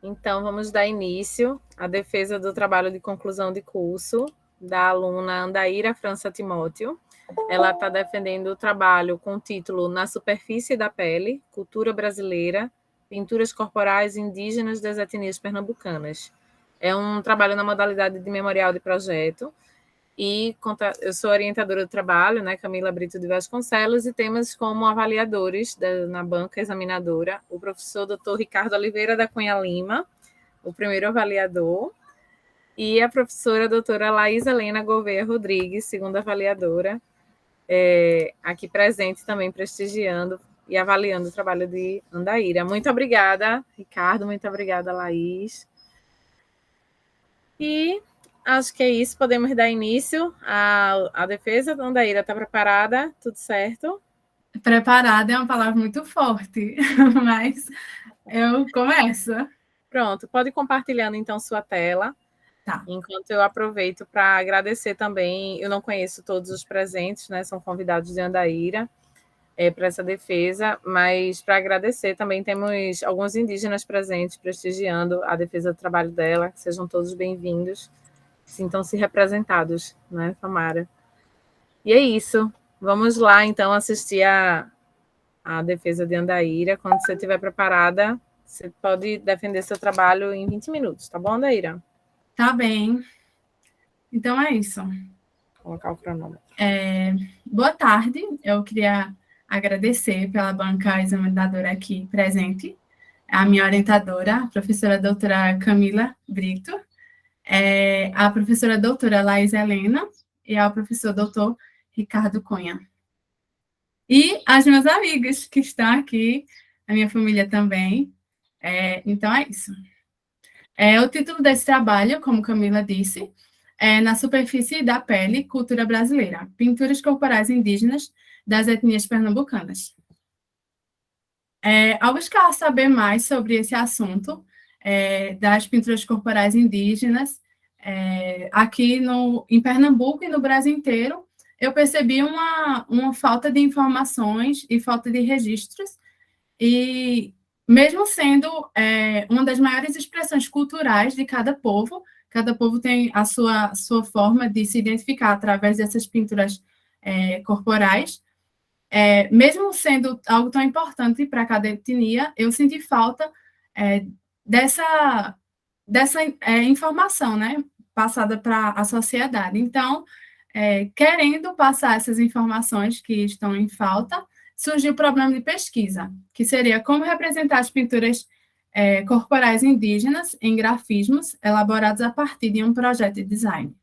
Então, vamos dar início à defesa do trabalho de conclusão de curso da aluna Andaíra França Timóteo. Ela está defendendo o trabalho com o título Na Superfície da Pele, Cultura Brasileira, Pinturas Corporais Indígenas das Etnias Pernambucanas. É um trabalho na modalidade de memorial de projeto, e eu sou orientadora do trabalho, né, Camila Brito de Vasconcelos, e temos como avaliadores na banca examinadora o professor Dr. Ricardo Oliveira da Cunha Lima, o primeiro avaliador, e a professora doutora Laís Helena Gouveia Rodrigues, segunda avaliadora, aqui presente também prestigiando e avaliando o trabalho de Andaíra. Muito obrigada, Ricardo, muito obrigada, Laís. E acho que é isso, podemos dar início à defesa. Andaíra, está preparada? Tudo certo? Preparada é uma palavra muito forte, mas eu começo. Pronto, pode ir compartilhando então sua tela. Tá. Enquanto eu aproveito para agradecer também, eu não conheço todos os presentes, né? São convidados de Andaíra para essa defesa, mas para agradecer também temos alguns indígenas presentes prestigiando a defesa do trabalho dela, que sejam todos bem-vindos, sintam-se representados, né, Tamara? E é isso. Vamos lá, então, assistir a defesa de Andaíra. Quando você estiver preparada, você pode defender seu trabalho em 20 minutos, tá bom, Andaíra? Tá bem. Então é isso. Vou colocar o cronômetro. Boa tarde. Eu queria agradecer pela banca examinadora aqui presente, a minha orientadora, a professora doutora Camila Brito, a professora doutora Laís Helena e ao professor doutor Ricardo Cunha. E as meus amigos que estão aqui, a minha família também. Então é isso. O título desse trabalho, como Camila disse, é Na Superfície da Pele, Cultura Brasileira, Pinturas Corporais Indígenas das Etnias Pernambucanas. Ao buscar saber mais sobre esse assunto, das pinturas corporais indígenas, aqui em Pernambuco e no Brasil inteiro, eu percebi uma falta de informações e falta de registros, e mesmo sendo uma das maiores expressões culturais de cada povo tem a sua forma de se identificar através dessas pinturas corporais, mesmo sendo algo tão importante para cada etnia, eu senti falta dessa informação, né, passada para a sociedade. Então, querendo passar essas informações que estão em falta, surgiu o problema de pesquisa, que seria como representar as pinturas corporais indígenas em grafismos elaborados a partir de um projeto de design.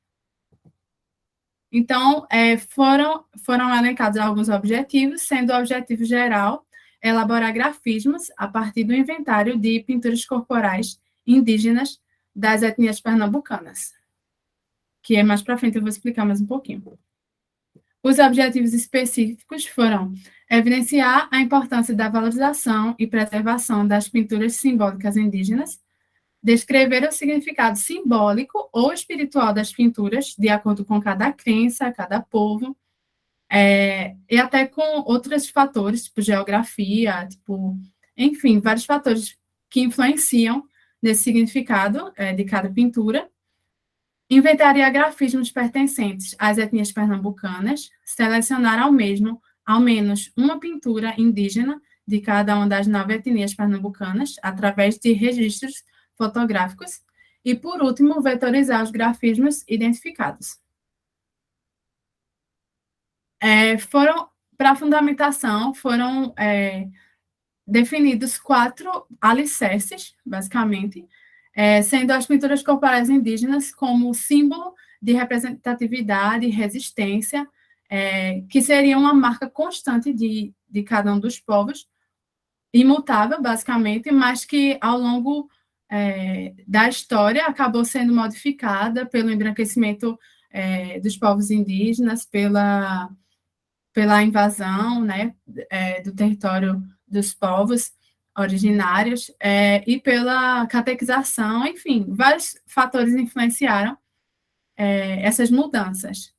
Então, foram elencados alguns objetivos, sendo o objetivo geral elaborar grafismos a partir do inventário de pinturas corporais indígenas das etnias pernambucanas, que mais para frente eu vou explicar mais um pouquinho. Os objetivos específicos foram evidenciar a importância da valorização e preservação das pinturas simbólicas indígenas, descrever o significado simbólico ou espiritual das pinturas, de acordo com cada crença, cada povo, e até com outros fatores, tipo geografia, enfim, vários fatores que influenciam nesse significado de cada pintura. Inventariar grafismos pertencentes às etnias pernambucanas, selecionar ao menos uma pintura indígena de cada uma das 9 etnias pernambucanas, através de registros fotográficos, e, por último, vetorizar os grafismos identificados. Para a fundamentação, foram definidos 4 alicerces, basicamente, sendo as pinturas corporais indígenas como símbolo de representatividade e resistência, que seria uma marca constante de cada um dos povos, imutável, basicamente, mas que, ao longo da história, acabou sendo modificada pelo embranquecimento dos povos indígenas, pela invasão, né, do território dos povos originários, e pela catequização, enfim, vários fatores influenciaram essas mudanças.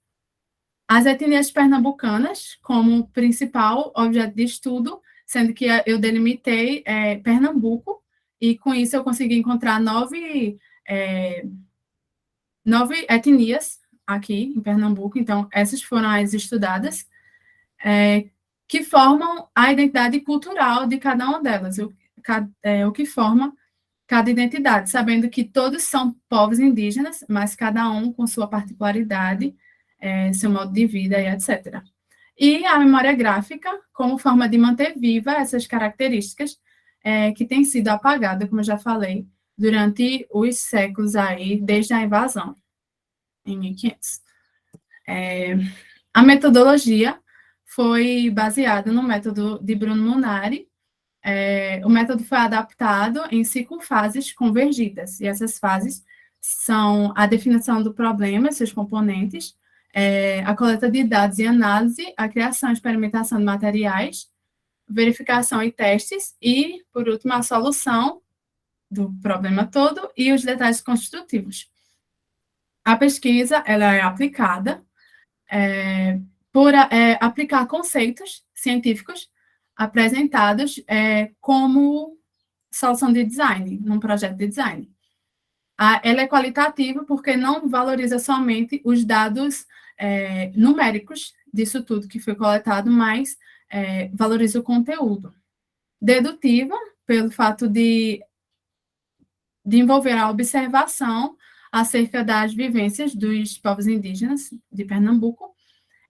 As etnias pernambucanas, como principal objeto de estudo, sendo que eu delimitei Pernambuco, e com isso eu consegui encontrar 9 etnias aqui em Pernambuco, então essas foram as estudadas, que formam a identidade cultural de cada uma delas, o que forma cada identidade, sabendo que todos são povos indígenas, mas cada um com sua particularidade, seu modo de vida e etc. E a memória gráfica, como forma de manter viva essas características, que têm sido apagadas, como eu já falei, durante os séculos aí, desde a invasão, em 1500. A metodologia foi baseada no método de Bruno Munari. O método foi adaptado em 5 fases convergidas, e essas fases são a definição do problema, seus componentes, a coleta de dados e análise, a criação e experimentação de materiais, verificação e testes, e, por último, a solução do problema todo e os detalhes construtivos. A pesquisa ela é aplicada por aplicar conceitos científicos apresentados como solução de design, num projeto de design. Ela é qualitativa porque não valoriza somente os dados numéricos disso tudo que foi coletado, mas valoriza o conteúdo. Dedutiva, pelo fato de envolver a observação acerca das vivências dos povos indígenas de Pernambuco,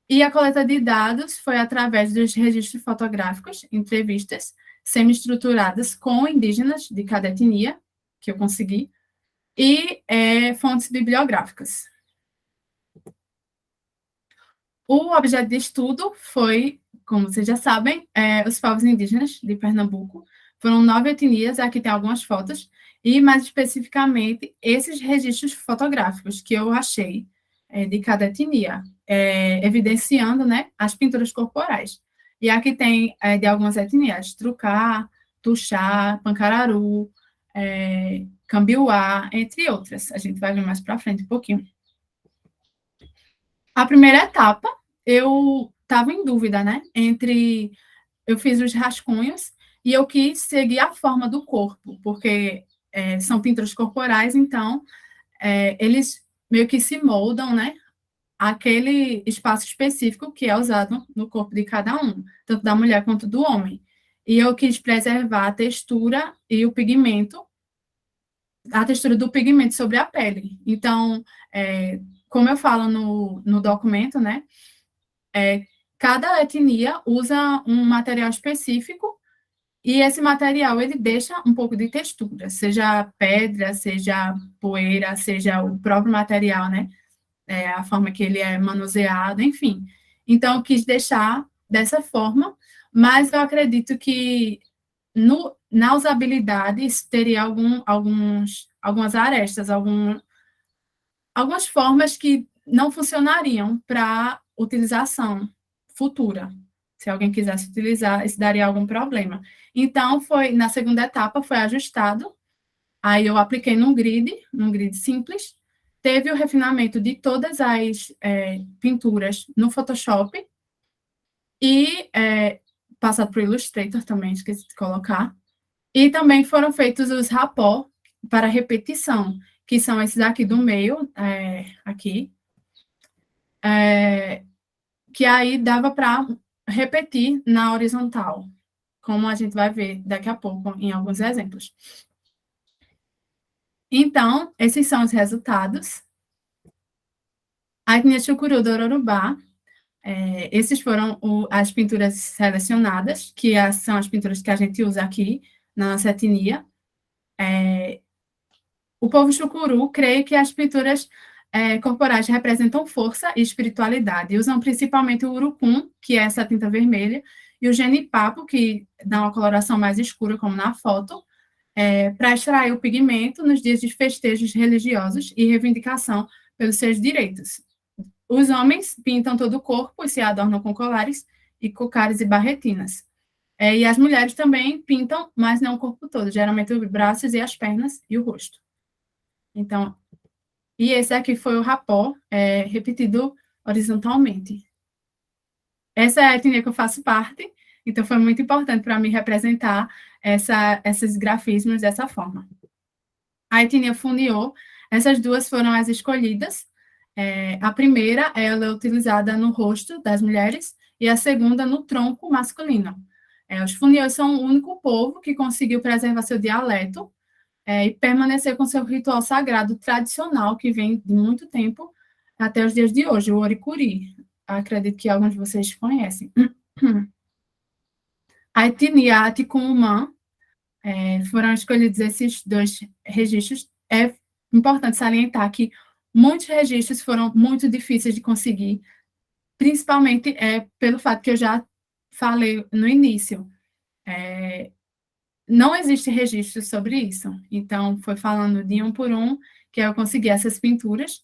e a coleta de dados foi através dos registros fotográficos, entrevistas semi-estruturadas com indígenas de cada etnia, que eu consegui, e fontes bibliográficas. O objeto de estudo foi, como vocês já sabem, os povos indígenas de Pernambuco. Foram 9 etnias, aqui tem algumas fotos, e mais especificamente esses registros fotográficos que eu achei de cada etnia, evidenciando, né, as pinturas corporais. E aqui tem de algumas etnias: Trucá, Tuxá, Pancararu, Cambiuá, entre outras. A gente vai ver mais para frente um pouquinho. A primeira etapa, eu estava em dúvida, né, eu fiz os rascunhos e eu quis seguir a forma do corpo, porque são pinturas corporais, então eles meio que se moldam, né, aquele espaço específico que é usado no corpo de cada um, tanto da mulher quanto do homem. E eu quis preservar a textura e o pigmento, a textura do pigmento sobre a pele. Então, como eu falo no documento, né, cada etnia usa um material específico, e esse material ele deixa um pouco de textura, seja pedra, seja poeira, seja o próprio material, né, a forma que ele é manuseado, enfim. Então, eu quis deixar dessa forma, mas eu acredito que na usabilidade teria algumas arestas, algumas formas que não funcionariam para utilização futura. Se alguém quisesse utilizar, isso daria algum problema. Então, na segunda etapa, foi ajustado. Aí eu apliquei num grid simples. Teve o refinamento de todas as pinturas no Photoshop e passado para o Illustrator também, esqueci de colocar. E também foram feitos os rapó para repetição, que são esses aqui do meio, aqui, que aí dava para repetir na horizontal, como a gente vai ver daqui a pouco em alguns exemplos. Então, esses são os resultados. A etnia Chucuru do Ororubá, esses foram as pinturas selecionadas, que são as pinturas que a gente usa aqui na nossa etnia. O povo Chucuru crê que as pinturas corporais representam força e espiritualidade. Usam principalmente o urucum, que é essa tinta vermelha, e o genipapo, que dá uma coloração mais escura, como na foto, para extrair o pigmento nos dias de festejos religiosos e reivindicação pelos seus direitos. Os homens pintam todo o corpo e se adornam com colares e cocares e barretinas. E as mulheres também pintam, mas não o corpo todo, geralmente os braços e as pernas e o rosto. Então, e esse aqui foi o rapó, repetido horizontalmente. Essa é a etnia que eu faço parte, Então, foi muito importante para mim representar esses grafismos dessa forma. A etnia Funiô, essas duas foram as escolhidas. A primeira, ela é utilizada no rosto das mulheres, e a segunda no tronco masculino. Os Funiôs são o único povo que conseguiu preservar seu dialeto e permanecer com seu ritual sagrado tradicional, que vem de muito tempo até os dias de hoje, o Oricuri. Acredito que alguns de vocês conhecem. A etnia Atikumã, foram escolhidos esses dois registros. É importante salientar que muitos registros foram muito difíceis de conseguir, principalmente pelo fato que eu já falei no início. Não existe registro sobre isso. Então, foi falando de um por um que eu consegui essas pinturas.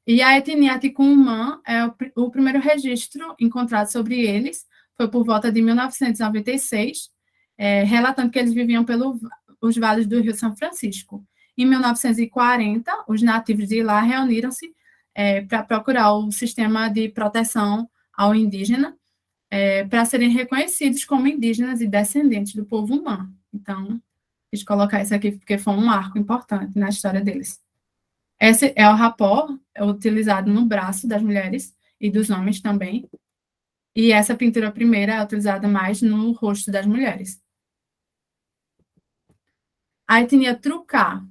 E a etnia Ticumã é o primeiro registro encontrado sobre eles, foi por volta de 1996, relatando que eles viviam pelos vales do Rio São Francisco. Em 1940, os nativos de lá reuniram-se para procurar o sistema de proteção ao indígena, para serem reconhecidos como indígenas e descendentes do povo humano. Então, quis colocar isso aqui porque foi um marco importante na história deles. Esse é o rapó, utilizado no braço das mulheres e dos homens também. E essa pintura primeira é utilizada mais no rosto das mulheres. A etnia Trucá.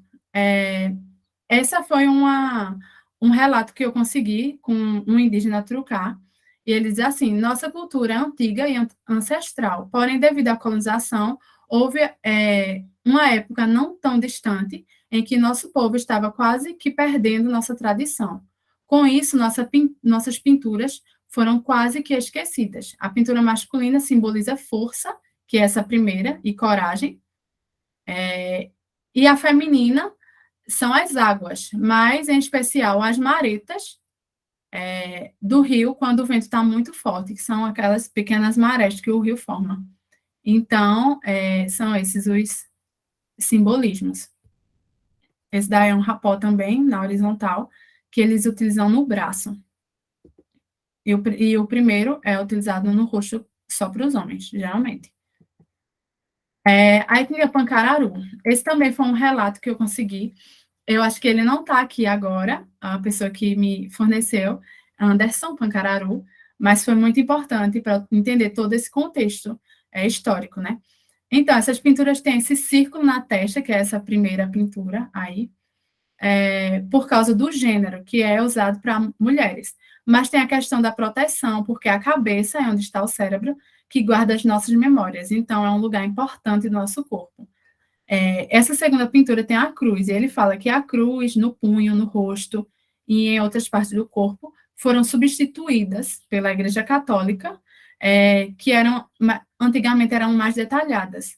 Essa foi um relato que eu consegui com um indígena Trucá. E ele diz assim: nossa cultura é antiga e ancestral, porém, devido à colonização, houve uma época não tão distante em que nosso povo estava quase que perdendo nossa tradição. Com isso, nossas pinturas foram quase que esquecidas. A pintura masculina simboliza força, que é essa primeira, e coragem. E a feminina são as águas, mas, em especial, as maretas do rio, quando o vento está muito forte, que são aquelas pequenas marés que o rio forma. Então, são esses os simbolismos. Esse daí é um rapó também, na horizontal, que eles utilizam no braço. E o primeiro é utilizado no rosto só para os homens, geralmente. A etnia Pancararu. Esse também foi um relato que eu consegui. Eu acho que ele não está aqui agora, a pessoa que me forneceu, Anderson Pancararu, mas foi muito importante para entender todo esse contexto histórico, né? Então, essas pinturas têm esse círculo na testa, que é essa primeira pintura aí, por causa do gênero, que é usado para mulheres. Mas tem a questão da proteção, porque a cabeça é onde está o cérebro, que guarda as nossas memórias. Então, é um lugar importante do nosso corpo. Essa segunda pintura tem a cruz, e ele fala que a cruz no punho, no rosto e em outras partes do corpo foram substituídas pela Igreja Católica, que antigamente eram mais detalhadas,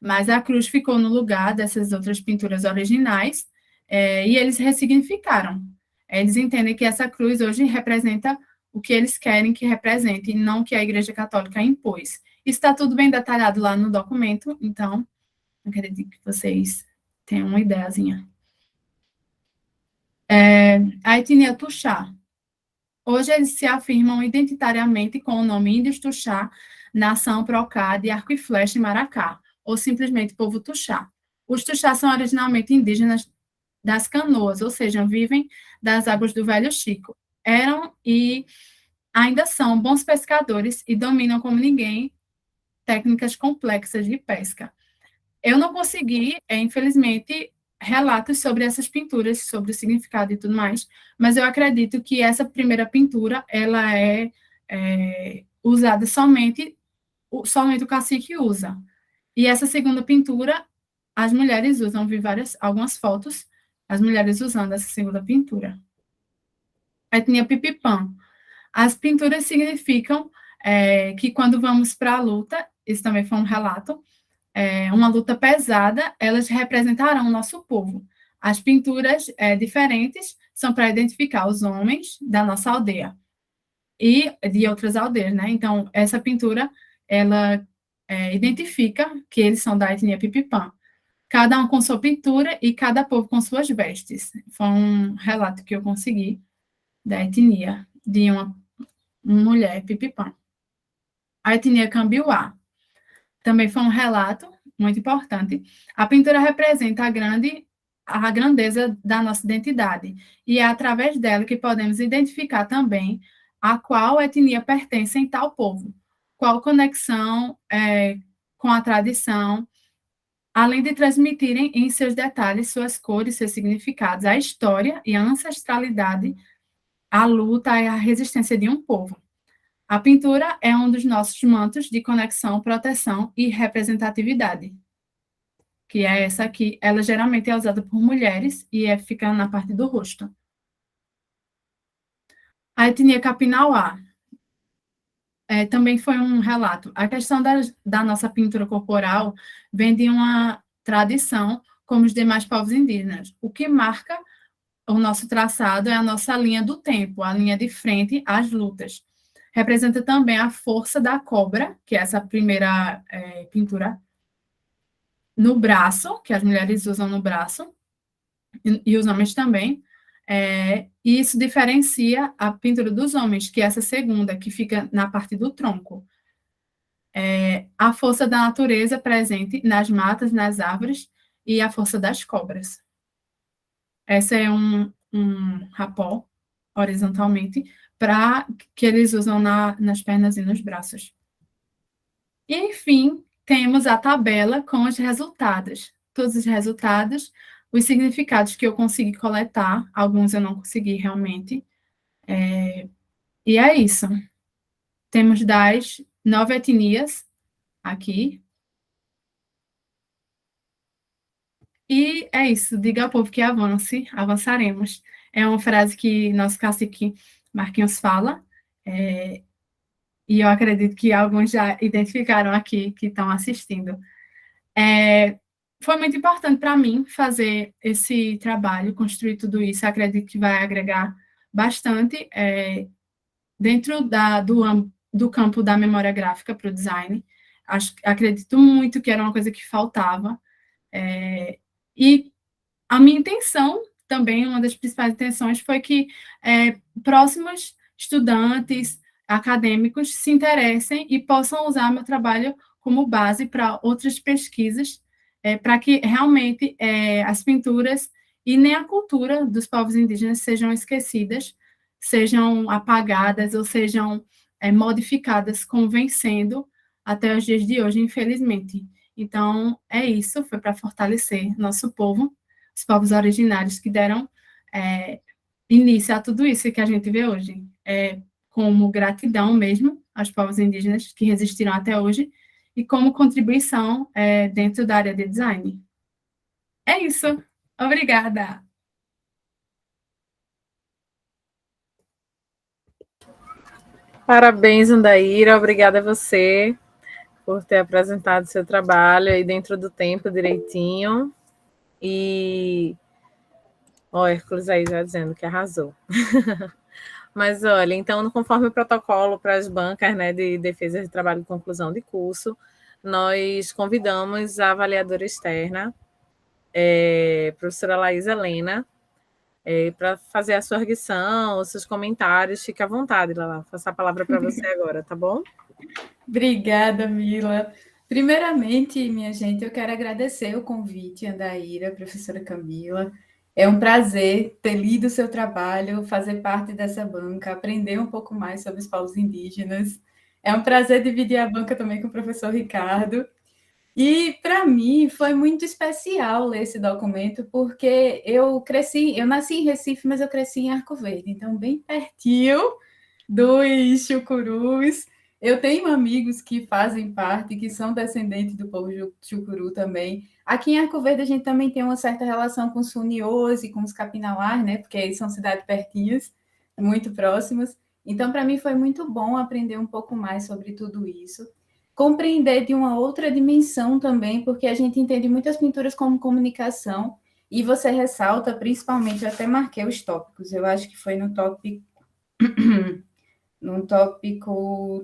mas a cruz ficou no lugar dessas outras pinturas originais, e eles ressignificaram. Eles entendem que essa cruz hoje representa o que eles querem que represente, e não o que a Igreja Católica impôs. Isso está tudo bem detalhado lá no documento, então acredito que vocês tenham uma ideiazinha. A etnia Tuxá. Hoje eles se afirmam identitariamente com o nome Índios Tuxá, Nação Procá de Arco e Flecha em Maracá, ou simplesmente Povo Tuxá. Os Tuxás são originalmente indígenas das Canoas, ou seja, vivem das águas do Velho Chico. Eram e ainda são bons pescadores e dominam como ninguém técnicas complexas de pesca. Eu não consegui, infelizmente, relatos sobre essas pinturas, sobre o significado e tudo mais, mas eu acredito que essa primeira pintura, ela é usada somente o cacique usa. E essa segunda pintura, as mulheres usam, vi algumas fotos, as mulheres usando essa segunda pintura. A etnia Pipipã. As pinturas significam que quando vamos para a luta, isso também foi um relato, uma luta pesada, elas representarão o nosso povo. As pinturas diferentes são para identificar os homens da nossa aldeia e de outras aldeias, né? Então, essa pintura, ela identifica que eles são da etnia Pipipã. Cada um com sua pintura e cada povo com suas vestes. Foi um relato que eu consegui da etnia de uma mulher Pipipã. A etnia Cambiuá. também foi um relato muito importante. A pintura representa a grandeza da nossa identidade, e é através dela que podemos identificar também a qual etnia pertence em tal povo, qual conexão com a tradição, além de transmitirem em seus detalhes suas cores, seus significados, a história e a ancestralidade, a luta e a resistência de um povo. A pintura é um dos nossos mantos de conexão, proteção e representatividade, que é essa aqui. Ela geralmente é usada por mulheres e fica na parte do rosto. A etnia Capinauá também foi um relato. A questão da nossa pintura corporal vem de uma tradição como os demais povos indígenas. O que marca o nosso traçado é a nossa linha do tempo, a linha de frente às lutas. Representa também a força da cobra, que é essa primeira pintura, no braço, que as mulheres usam no braço, e os homens também. E isso diferencia a pintura dos homens, que é essa segunda, que fica na parte do tronco. A força da natureza presente nas matas, nas árvores, e a força das cobras. Essa é um rapó, horizontalmente, que eles usam nas pernas e nos braços. E, enfim, temos a tabela com os resultados. Todos os resultados, os significados que eu consegui coletar, alguns eu não consegui realmente. E é isso. Temos das 9 etnias aqui. E é isso. Diga ao povo que avance, avançaremos. É uma frase que nosso cacique Marquinhos fala. E eu acredito que alguns já identificaram aqui, que estão assistindo. Foi muito importante para mim fazer esse trabalho, construir tudo isso. Acredito que vai agregar bastante dentro do campo da memória gráfica para o design. Acredito muito que era uma coisa que faltava. E a minha intenção, também, uma das principais intenções, foi que próximos estudantes, acadêmicos, se interessem e possam usar meu trabalho como base para outras pesquisas, para que realmente as pinturas e nem a cultura dos povos indígenas sejam esquecidas, sejam apagadas ou sejam modificadas, como vem sendo até os dias de hoje, infelizmente. Então, é isso, foi para fortalecer nosso povo, os povos originários que deram início a tudo isso que a gente vê hoje, como gratidão mesmo aos povos indígenas que resistiram até hoje e como contribuição dentro da área de design. É isso. Obrigada. Parabéns, Andaíra. Obrigada a você por ter apresentado seu trabalho aí dentro do tempo direitinho. E o Hércules aí já dizendo que arrasou. Mas olha, então, conforme o protocolo para as bancas, né, de defesa de trabalho de conclusão de curso, nós convidamos a avaliadora externa, professora Laís Helena, para fazer a sua arguição, os seus comentários. Fique à vontade, Lala. Vou passar a palavra para você agora, tá bom? Obrigada, Mila. Primeiramente, minha gente, eu quero agradecer o convite, Andaíra, professora Camila. É um prazer ter lido o seu trabalho, fazer parte dessa banca, aprender um pouco mais sobre os povos indígenas. É um prazer dividir a banca também com o professor Ricardo. E, para mim, foi muito especial ler esse documento, porque eu nasci em Recife, mas eu cresci em Arco Verde, então bem pertinho dos chucurus. Eu tenho amigos que fazem parte, que são descendentes do povo chucuru também. Aqui em Arco Verde a gente também tem uma certa relação com os funiôs e com os capinauás, né? Porque são cidades pertinhas, muito próximas. Então, para mim foi muito bom aprender um pouco mais sobre tudo isso. Compreender de uma outra dimensão também, porque a gente entende muitas pinturas como comunicação, e você ressalta, principalmente, eu até marquei os tópicos, eu acho que foi no tópico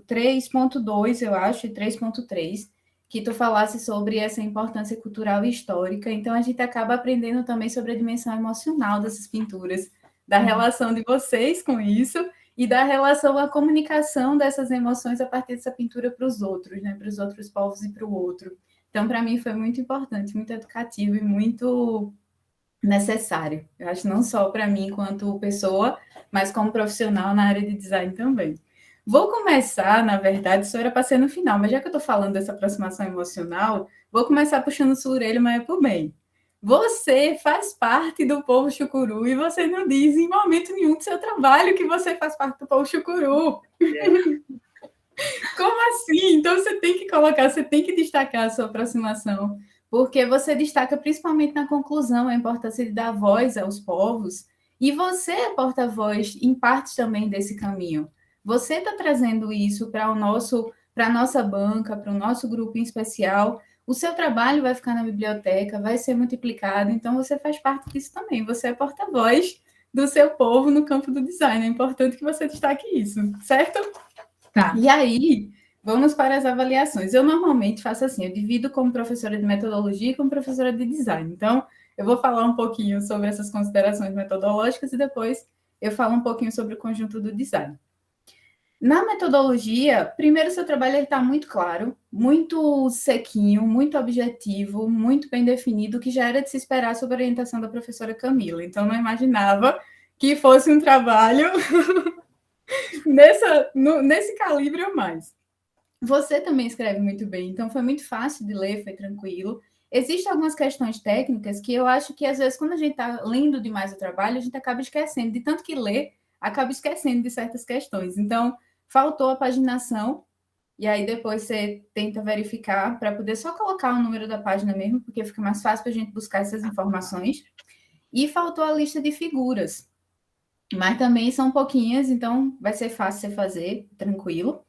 3.2, eu acho, e 3.3, que tu falasse sobre essa importância cultural e histórica. Então, a gente acaba aprendendo também sobre a dimensão emocional dessas pinturas, da relação de vocês com isso, e da relação, a comunicação dessas emoções a partir dessa pintura para os outros, né? Para os outros povos e para o outro. Então, para mim, foi muito importante, muito educativo e muito necessário. Eu acho não só para mim enquanto pessoa, mas como profissional na área de design também. Vou começar, na verdade, isso era para ser no final, mas já que eu estou falando dessa aproximação emocional, vou começar puxando sua orelha, mas é por bem. Você faz parte do povo chucuru e você não diz em momento nenhum do seu trabalho que você faz parte do povo chucuru. Como assim? Então você tem que colocar, você tem que destacar a sua aproximação, porque você destaca principalmente na conclusão a importância de dar voz aos povos, e você é porta-voz em partes também desse caminho. Você está trazendo isso para a nossa banca, para o nosso grupo em especial. O seu trabalho vai ficar na biblioteca, vai ser multiplicado, então você faz parte disso também. Você é porta-voz do seu povo no campo do design. É importante que você destaque isso, certo? Tá. E aí, vamos para as avaliações. Eu normalmente faço assim, eu divido como professora de metodologia e como professora de design. Então, eu vou falar um pouquinho sobre essas considerações metodológicas e depois eu falo um pouquinho sobre o conjunto do design. Na metodologia, primeiro, seu trabalho está muito claro, muito sequinho, muito objetivo, muito bem definido, que já era de se esperar sob a orientação da professora Camila. Então, não imaginava que fosse um trabalho nesse calibre ou mais. Você também escreve muito bem, então foi muito fácil de ler, foi tranquilo. Existem algumas questões técnicas que eu acho que, às vezes, quando a gente está lendo demais o trabalho, a gente acaba esquecendo, de tanto que lê, acaba esquecendo de certas questões. Então, faltou a paginação, e aí depois você tenta verificar para poder só colocar o número da página mesmo, porque fica mais fácil para a gente buscar essas informações. E faltou a lista de figuras, mas também são pouquinhas, então vai ser fácil você fazer, tranquilo.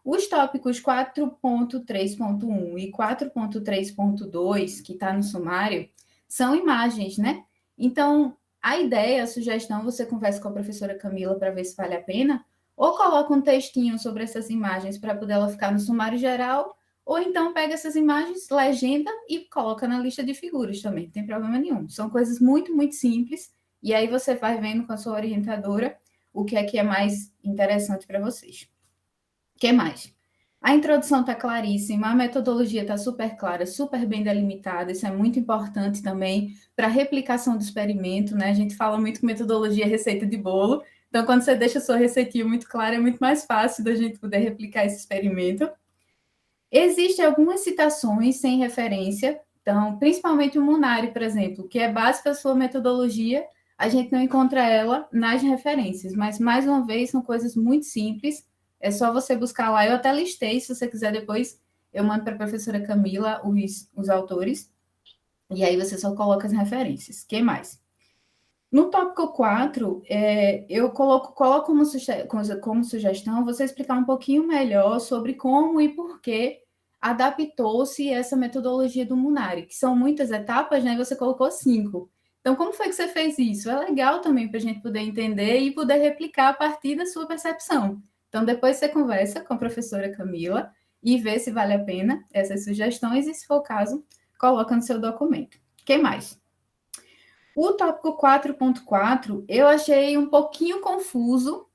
Os tópicos 4.3.1 e 4.3.2, que está no sumário, são imagens, né? Então, a ideia, a sugestão, você conversa com a professora Camila para ver se vale a pena, ou coloca um textinho sobre essas imagens para poder ela ficar no sumário geral, ou então pega essas imagens, legenda e coloca na lista de figuras também, não tem problema nenhum. São coisas muito, muito simples, e aí você vai vendo com a sua orientadora o que é mais interessante para vocês. O que mais? A introdução está claríssima, a metodologia está super clara, super bem delimitada, isso é muito importante também para a replicação do experimento, né? A gente fala muito que metodologia é receita de bolo, então quando você deixa a sua receitinha muito clara, é muito mais fácil da gente poder replicar esse experimento. Existem algumas citações sem referência, então, principalmente o Munari, por exemplo, que é base para a sua metodologia, a gente não encontra ela nas referências, mas, mais uma vez, são coisas muito simples, é só você buscar lá. Eu até listei, se você quiser depois, eu mando para a professora Camila os autores, e aí você só coloca as referências. O que mais? No tópico 4, eu coloco como sugestão você explicar um pouquinho melhor sobre como e por que adaptou-se essa metodologia do Munari, que são muitas etapas, né? Você colocou 5. Então, como foi que você fez isso? É legal também para a gente poder entender e poder replicar a partir da sua percepção. Então, depois você conversa com a professora Camila e vê se vale a pena essas sugestões e, se for o caso, coloca no seu documento. O que mais? O tópico 4.4 eu achei um pouquinho confuso,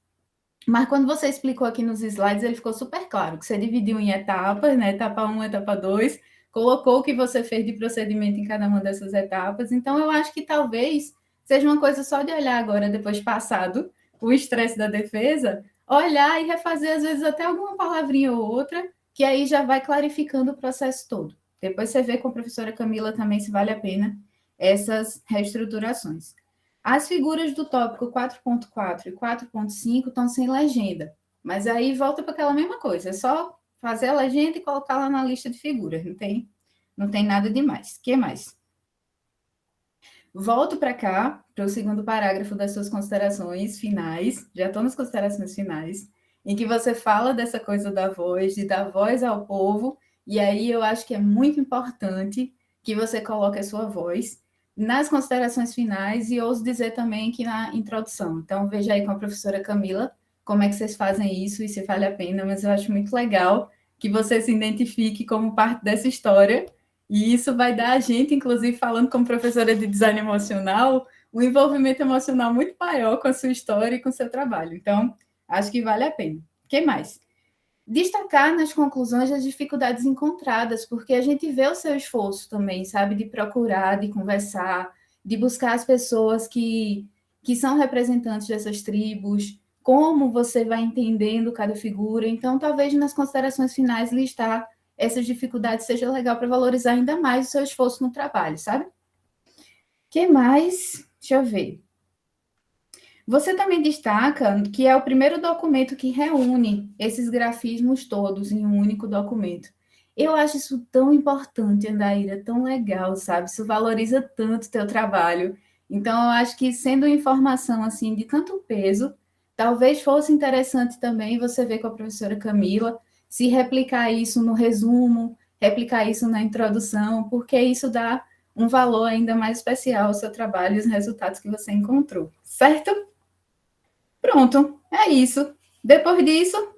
mas quando você explicou aqui nos slides, ele ficou super claro, que você dividiu em etapas, né? Etapa 1, etapa 2, colocou o que você fez de procedimento em cada uma dessas etapas. Então, eu acho que talvez seja uma coisa só de olhar agora, depois passado o estresse da defesa, olhar e refazer, às vezes, até alguma palavrinha ou outra, que aí já vai clarificando o processo todo. Depois você vê com a professora Camila também se vale a pena essas reestruturações. As figuras do tópico 4.4 e 4.5 estão sem legenda, mas aí volta para aquela mesma coisa, é só fazer a legenda e colocar lá na lista de figuras, não tem nada demais. O que mais? Volto para cá, para o segundo parágrafo das suas considerações finais, já estou nas considerações finais, em que você fala dessa coisa da voz, de dar voz ao povo, e aí eu acho que é muito importante que você coloque a sua voz nas considerações finais e ouso dizer também que na introdução. Então, veja aí com a professora Camila como é que vocês fazem isso e se vale a pena, mas eu acho muito legal que você se identifique como parte dessa história, e isso vai dar a gente, inclusive falando como professora de design emocional, um envolvimento emocional muito maior com a sua história e com o seu trabalho. Então, Acho que vale a pena. O que mais? Destacar nas conclusões as dificuldades encontradas, porque a gente vê o seu esforço também, sabe? De procurar, de conversar, de buscar as pessoas que são representantes dessas tribos, como você vai entendendo cada figura. Então, talvez nas considerações finais listar essas dificuldades seja legal para valorizar ainda mais o seu esforço no trabalho, sabe? O que mais? Deixa eu ver. Você também destaca que é o primeiro documento que reúne esses grafismos todos em um único documento. Eu acho isso tão importante, Andaíra, tão legal, sabe? Isso valoriza tanto o teu trabalho. Então, eu acho que sendo informação assim de tanto peso, talvez fosse interessante também você ver com a professora Camila, se replicar isso no resumo, replicar isso na introdução, porque isso dá um valor ainda mais especial ao seu trabalho e os resultados que você encontrou, certo? Pronto, é isso. Depois disso,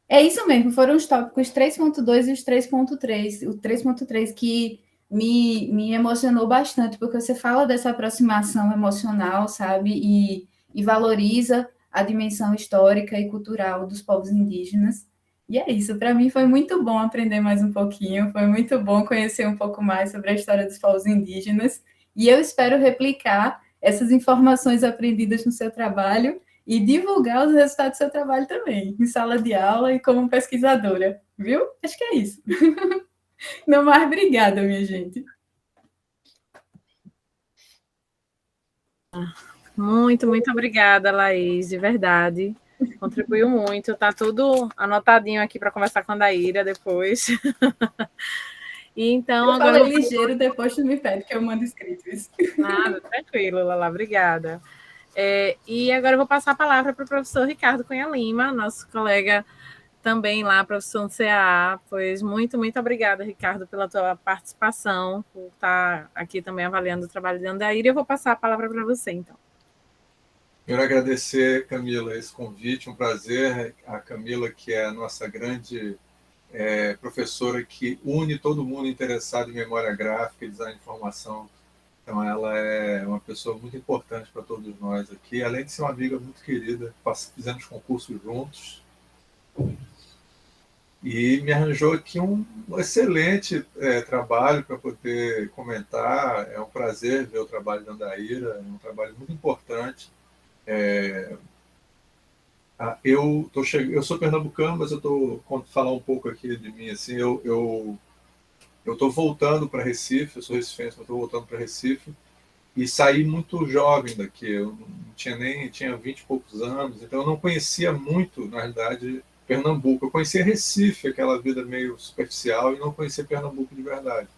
é isso mesmo, foram os tópicos 3.2 e os 3.3. O 3.3 que me emocionou bastante, porque você fala dessa aproximação emocional, sabe? E valoriza a dimensão histórica e cultural dos povos indígenas. E é isso, para mim foi muito bom aprender mais um pouquinho, foi muito bom conhecer um pouco mais sobre a história dos povos indígenas, e eu espero replicar essas informações aprendidas no seu trabalho e divulgar os resultados do seu trabalho também, em sala de aula e como pesquisadora, viu? Acho que é isso. Não mais, obrigada, minha gente. Muito, muito obrigada, Laís, de verdade. Contribuiu muito, tá tudo anotadinho aqui para conversar com a Andaíra depois. E então, eu agora. Falei ligeiro, depois tu me pede que eu mando escritos. Nada, tranquilo, Lala, obrigada. E agora eu vou passar a palavra para o professor Ricardo Cunha Lima, nosso colega também lá, professor do CAA. Pois muito, muito obrigada, Ricardo, pela tua participação, por estar aqui também avaliando o trabalho de Andaíra. Eu vou passar a palavra para você, então. Quero agradecer, Camila, esse convite, um prazer. A Camila, que é a nossa grande professora que une todo mundo interessado em memória gráfica e design de informação. Então, ela é uma pessoa muito importante para todos nós aqui, além de ser uma amiga muito querida. Fizemos concursos juntos e me arranjou aqui um excelente trabalho para poder comentar. É um prazer ver o trabalho da Andaíra, é um trabalho muito importante. Eu sou pernambucano, mas eu estou falar um pouco aqui de mim. Assim, eu estou voltando para Recife, eu sou recifense, mas estou voltando para Recife e saí muito jovem daqui. Eu não tinha 20 e poucos anos, então eu não conhecia muito, na realidade, Pernambuco. Eu conhecia Recife, aquela vida meio superficial, e não conhecia Pernambuco de verdade.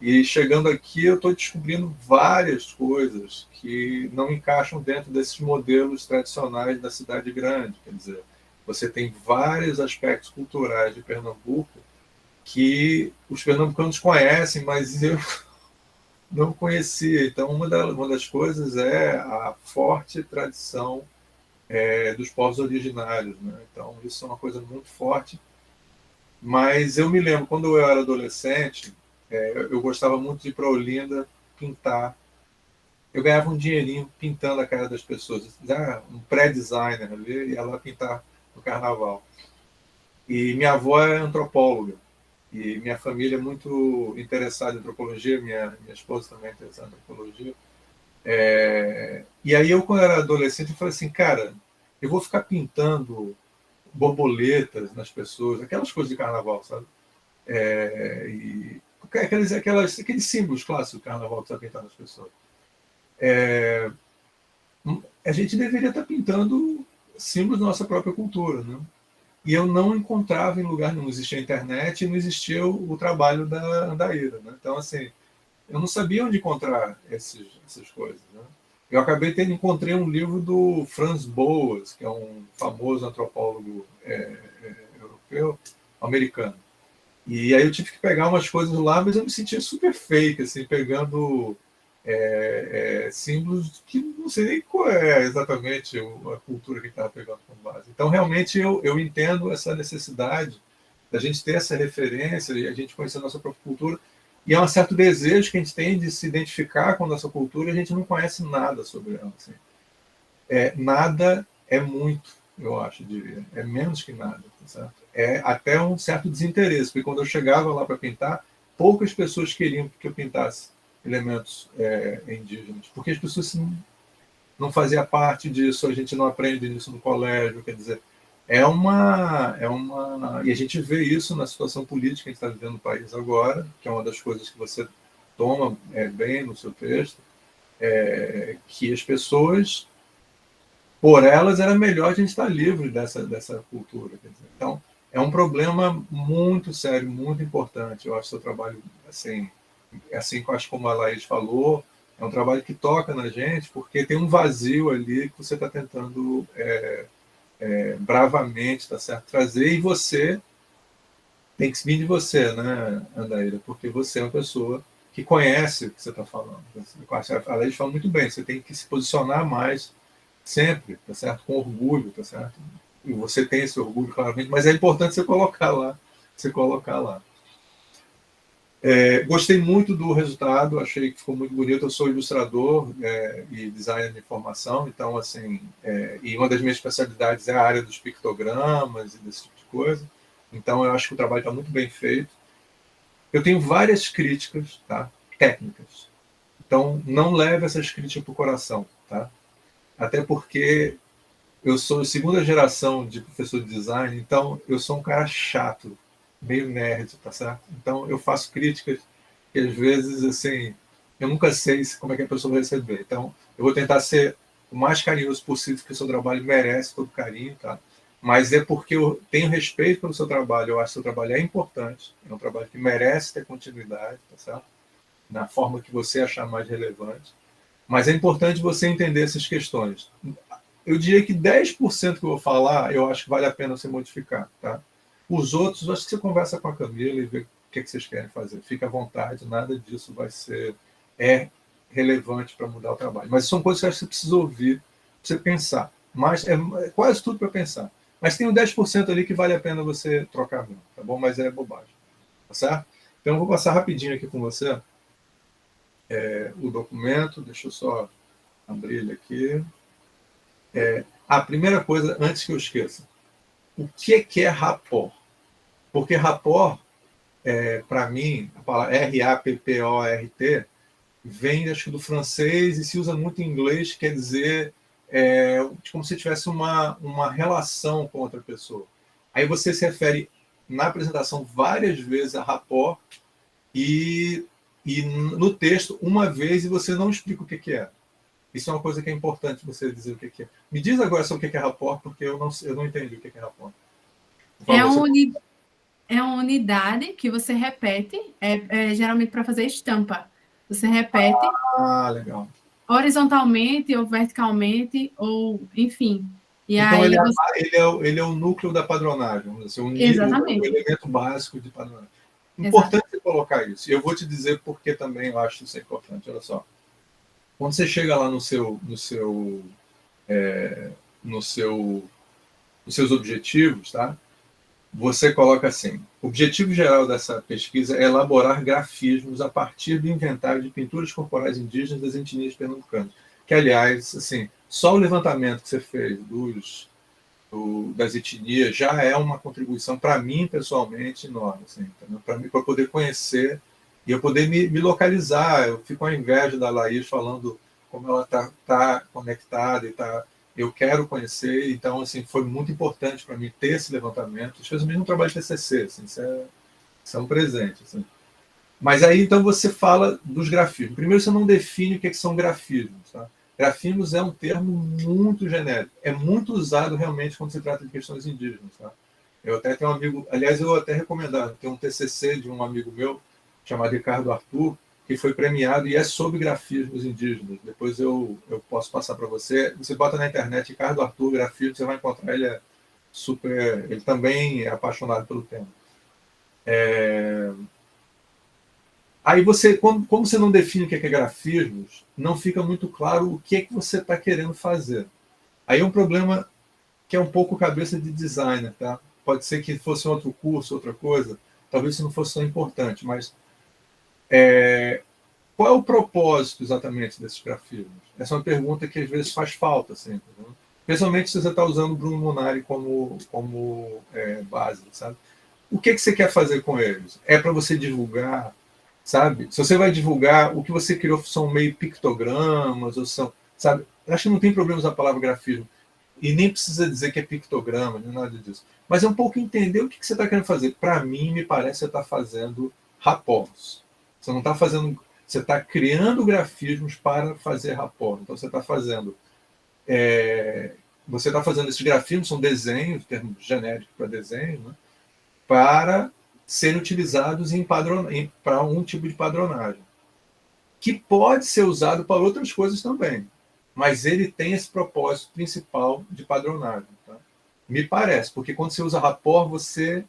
E chegando aqui, eu estou descobrindo várias coisas que não encaixam dentro desses modelos tradicionais da cidade grande. Quer dizer, você tem vários aspectos culturais de Pernambuco que os pernambucanos conhecem, mas eu não conhecia. Então, uma das coisas é a forte tradição dos povos originários, né? Então, isso é uma coisa muito forte. Mas eu me lembro, quando eu era adolescente, eu gostava muito de ir para Olinda pintar. Eu ganhava um dinheirinho pintando a cara das pessoas. Um pré-designer ali, ia lá pintar no carnaval. E minha avó é antropóloga. E minha família é muito interessada em antropologia. Minha esposa também é interessada em antropologia. E aí eu, quando era adolescente, eu falei assim, cara, eu vou ficar pintando borboletas nas pessoas, aquelas coisas de carnaval, sabe? Aqueles símbolos clássicos do carnaval que você vai pintar nas pessoas. A gente deveria estar pintando símbolos da nossa própria cultura, né? E eu não encontrava em lugar nenhum. Não existia a internet e não existia o trabalho da Andaíra, né? Então, assim, eu não sabia onde encontrar essas coisas, né? Eu encontrei um livro do Franz Boas, que é um famoso antropólogo europeu, americano. E aí eu tive que pegar umas coisas lá, mas eu me sentia super fake, assim, pegando símbolos que não sei nem qual é exatamente a cultura que estava pegando como base. Então, realmente, eu entendo essa necessidade da gente ter essa referência e a gente conhecer a nossa própria cultura. E é um certo desejo que a gente tem de se identificar com a nossa cultura e a gente não conhece nada sobre ela. Assim. Nada é muito. eu acho, diria. É menos que nada, tá certo? É até um certo desinteresse, porque quando eu chegava lá para pintar, poucas pessoas queriam que eu pintasse elementos indígenas, porque as pessoas não faziam parte disso, a gente não aprende isso no colégio, quer dizer, e a gente vê isso na situação política que a gente está vivendo no país agora, que é uma das coisas que você toma bem no seu texto, que as pessoas, por elas, era melhor a gente estar livre dessa cultura. Quer dizer. Então, é um problema muito sério, muito importante. Eu acho seu trabalho, assim que eu acho como a Laís falou, é um trabalho que toca na gente, porque tem um vazio ali que você está tentando bravamente, tá certo? Trazer, e você tem que vir de você, né, Andaíra? Porque você é uma pessoa que conhece o que você está falando. A Laís fala muito bem, você tem que se posicionar mais sempre, tá certo? Com orgulho, tá certo? E você tem esse orgulho, claramente, mas é importante você colocar lá. Gostei muito do resultado, achei que ficou muito bonito. Eu sou ilustrador e designer de informação, então, assim, e uma das minhas especialidades é a área dos pictogramas e desse tipo de coisa. Então, eu acho que o trabalho está muito bem feito. Eu tenho várias críticas, tá? Técnicas. Então, não leve essas críticas para o coração, tá? Até porque eu sou segunda geração de professor de design, então eu sou um cara chato, meio nerd, tá certo? Então eu faço críticas que às vezes, assim, eu nunca sei como é que a pessoa vai receber. Então eu vou tentar ser o mais carinhoso possível, porque o seu trabalho merece todo carinho, tá? Mas é porque eu tenho respeito pelo seu trabalho, eu acho que o seu trabalho é importante, é um trabalho que merece ter continuidade, tá certo? Na forma que você achar mais relevante. Mas é importante você entender essas questões. Eu diria que 10% que eu vou falar, eu acho que vale a pena você modificar, tá? Os outros, eu acho que você conversa com a Camila e vê o que vocês querem fazer. Fica à vontade, nada disso vai ser relevante para mudar o trabalho. Mas são coisas que eu acho que você precisa ouvir, para você pensar. Mas é quase tudo para pensar. Mas tem um 10% ali que vale a pena você trocar mesmo, tá bom? Mas é bobagem, tá certo? Então eu vou passar rapidinho aqui com você o documento. Deixa eu só abrir ele aqui. A primeira coisa, antes que eu esqueça, o que é rapport? Porque rapport, para mim, a palavra R-A-P-P-O-R-T, vem, acho que, do francês e se usa muito em inglês, quer dizer como se tivesse uma relação com outra pessoa. Aí você se refere na apresentação várias vezes a rapport e no texto uma vez, e você não explica o que é. Isso é uma coisa que é importante você dizer o que é. Me diz agora sobre o que é rapport, porque eu não entendi o que é rapport. É uma unidade que você repete, geralmente para fazer estampa. Você repete legal. Horizontalmente ou verticalmente, ou enfim. E então, aí ele é o núcleo da padronagem, vamos dizer, o elemento básico de padronagem. Importante você colocar isso. E eu vou te dizer por que também eu acho isso importante. Olha só. Quando você chega lá nos seus objetivos, tá? Você coloca assim: o objetivo geral dessa pesquisa é elaborar grafismos a partir do inventário de pinturas corporais indígenas das etnias pernambucanas. Que, aliás, assim, só o levantamento que você fez das etnias já é uma contribuição para mim, pessoalmente, enorme. Assim, para poder conhecer e eu poder me localizar. Eu fico com a inveja da Laís falando como ela está conectada e está... Eu quero conhecer, então, assim, foi muito importante para mim ter esse levantamento. A gente fez o mesmo trabalho de TCC, assim, isso é um presente. Assim. Mas aí, então, você fala dos grafismos. Primeiro, você não define o que são grafismos. Tá? Grafismos é um termo muito genérico. É muito usado, realmente, quando se trata de questões indígenas. Tá? Eu até tenho um amigo... Aliás, eu até recomendar. Tem um TCC de um amigo meu, chamado Ricardo Arthur, que foi premiado e é sobre grafismos indígenas. Depois eu posso passar para você. Você bota na internet Ricardo Arthur, grafismo, você vai encontrar. Ele ele também é apaixonado pelo tema. Aí você, como você não define o que é grafismos, não fica muito claro o que é que você está querendo fazer. Aí é um problema que é um pouco cabeça de designer, tá? Pode ser que fosse um outro curso, outra coisa, talvez isso não fosse tão importante, mas qual é o propósito exatamente desses grafismos? Essa é uma pergunta que às vezes faz falta sempre. Né? Principalmente se você está usando o Bruno Munari como base, sabe? O que você quer fazer com eles? É para você divulgar, sabe? Se você vai divulgar, o que você criou são meio pictogramas, ou são, sabe? Acho que não tem problema usar a palavra grafismo. E nem precisa dizer que é pictograma, nem nada disso. Mas é um pouco entender o que você está querendo fazer. Para mim, me parece que você está fazendo rapports. Você não está fazendo... Você está criando grafismos para fazer rapport. Então, você está fazendo esses grafismos, são desenhos, termo genérico para desenho, né, para serem utilizados para um tipo de padronagem, que pode ser usado para outras coisas também, mas ele tem esse propósito principal de padronagem. Tá? Me parece, porque quando você usa rapport, você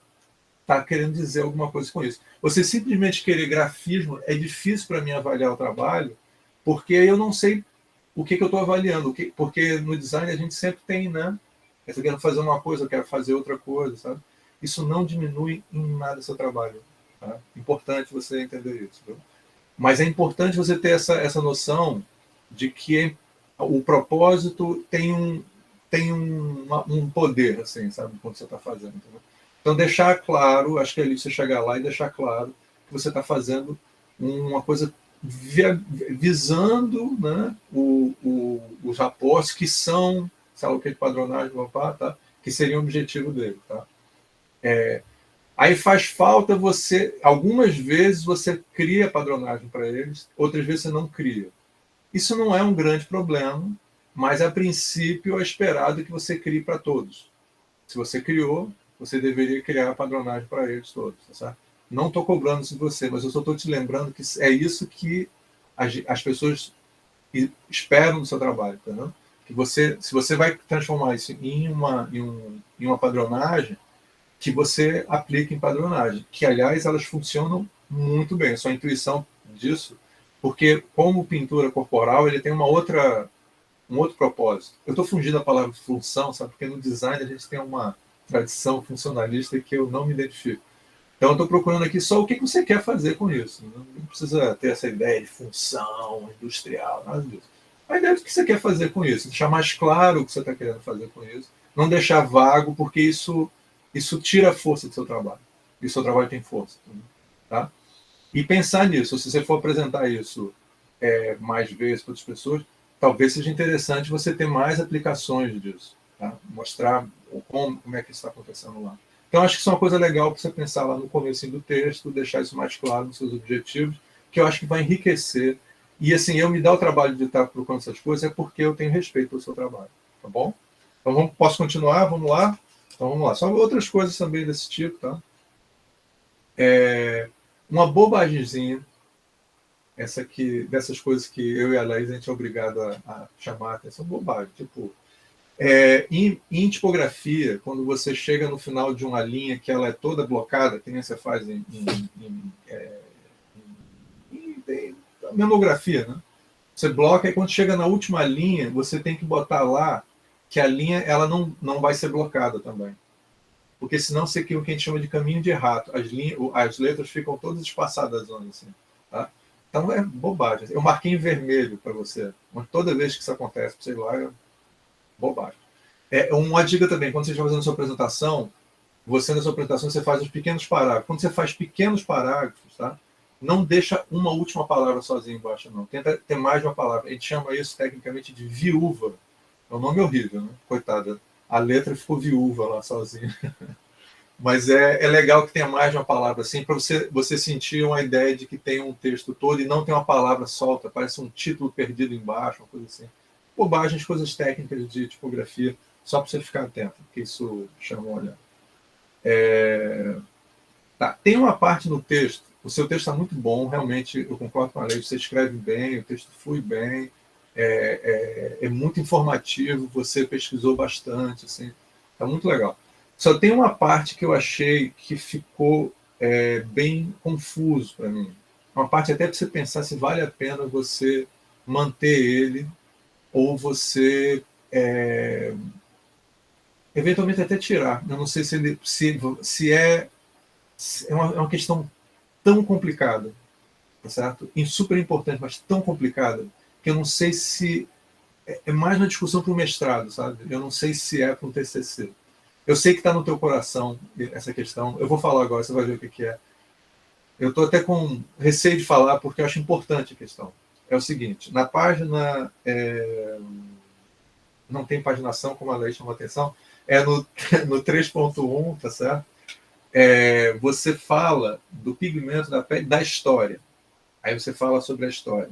está querendo dizer alguma coisa com isso. Você simplesmente querer grafismo, é difícil para mim avaliar o trabalho, porque eu não sei o que eu estou avaliando, porque no design a gente sempre tem, né? Eu estou querendo fazer uma coisa, eu quero fazer outra coisa, sabe? Isso não diminui em nada o seu trabalho. Tá? Importante você entender isso. Viu? Mas é importante você ter essa noção de que o propósito tem um poder, assim, sabe? Quando você está fazendo. Entendeu? Então, deixar claro, acho que é ali você chegar lá e deixar claro que você está fazendo uma coisa visando, né, os rapports que são, sabe o que de padronagem, tá? Que seria o objetivo dele. Tá? Aí faz falta algumas vezes você cria padronagem para eles, outras vezes você não cria. Isso não é um grande problema, mas a princípio é esperado que você crie para todos. Se você criou, você deveria criar a padronagem para eles todos. Tá certo? Não estou cobrando isso de você, mas eu só estou te lembrando que é isso que as pessoas esperam do seu trabalho. Entendeu? Que se você vai transformar isso em uma padronagem, que você aplique em padronagem. Que, aliás, elas funcionam muito bem. A sua intuição disso, porque como pintura corporal, ele tem um outro propósito. Eu estou fugindo da palavra função, sabe? Porque no design a gente tem uma tradição funcionalista que eu não me identifico. Então, eu estou procurando aqui só o que você quer fazer com isso. Não precisa ter essa ideia de função industrial, nada disso. A ideia do que você quer fazer com isso. Deixar mais claro o que você está querendo fazer com isso. Não deixar vago, porque isso tira a força do seu trabalho. E o seu trabalho tem força. Tá? E pensar nisso. Se você for apresentar isso mais vezes para outras pessoas, talvez seja interessante você ter mais aplicações disso. Tá? Mostrar como é que isso está acontecendo lá. Então, acho que isso é uma coisa legal para você pensar lá no começo do texto, deixar isso mais claro nos seus objetivos, que eu acho que vai enriquecer. E, assim, eu me dar o trabalho de estar procurando essas coisas é porque eu tenho respeito pelo seu trabalho. Tá bom? Então, posso continuar? Vamos lá? Então, vamos lá. Só outras coisas também desse tipo, tá? Uma bobagemzinha, dessas coisas que eu e a Laís, a gente é obrigado a chamar a atenção, bobagem. Tipo, em tipografia, quando você chega no final de uma linha que ela é toda blocada, que nem você faz em memografia, né? Você bloca e quando chega na última linha, você tem que botar lá que a linha ela não vai ser blocada também. Porque senão você cria o que a gente chama de caminho de rato. As letras ficam todas espaçadas. Assim, tá? Então é bobagem. Eu marquei em vermelho para você. Mas toda vez que isso acontece, sei lá, é bobagem. Uma dica também, quando você está fazendo a sua apresentação, na sua apresentação você faz os pequenos parágrafos. Quando você faz pequenos parágrafos, tá? Não deixa uma última palavra sozinha embaixo, não. Tenta ter mais de uma palavra. A gente chama isso tecnicamente de viúva. É um nome horrível, né? Coitada. A letra ficou viúva lá sozinha. Mas é legal que tenha mais de uma palavra assim, para você sentir uma ideia de que tem um texto todo e não tem uma palavra solta, parece um título perdido embaixo, uma coisa assim. Bobagens, coisas técnicas de tipografia, só para você ficar atento, porque isso chama a olhar. Tá. Tem uma parte no texto, o seu texto está muito bom, realmente, eu concordo com a Lei, você escreve bem, o texto flui bem, é muito informativo, você pesquisou bastante, assim, está muito legal. Só tem uma parte que eu achei que ficou bem confuso para mim. Uma parte até para você pensar se vale a pena você manter ele ou você eventualmente até tirar. Eu não sei se é uma questão tão complicada, tá certo? E super importante, mas tão complicada, que eu não sei se é mais uma discussão para o mestrado, sabe? Eu não sei se é para um TCC. Eu sei que está no teu coração essa questão. Eu vou falar agora, você vai ver o que é. Eu estou até com receio de falar, porque eu acho importante a questão. É o seguinte, na página... não tem paginação, como a lei chama a atenção, é no 3.1, tá certo? Você fala do pigmento da pele, da história. Aí você fala sobre a história.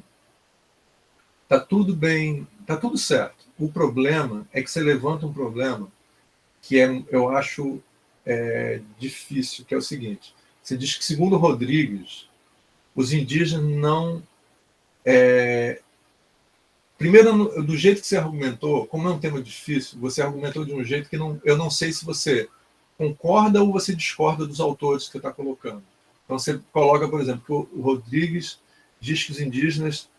Tá tudo bem, tá tudo certo. O problema é que você levanta um problema que eu acho difícil, que é o seguinte. Você diz que, segundo Rodrigues, os indígenas não... Primeiro, do jeito que você argumentou, como é um tema difícil, você argumentou de um jeito que eu não sei se você concorda ou você discorda dos autores que você está colocando. Então, você coloca, por exemplo, que o Rodrigues diz que os indígenas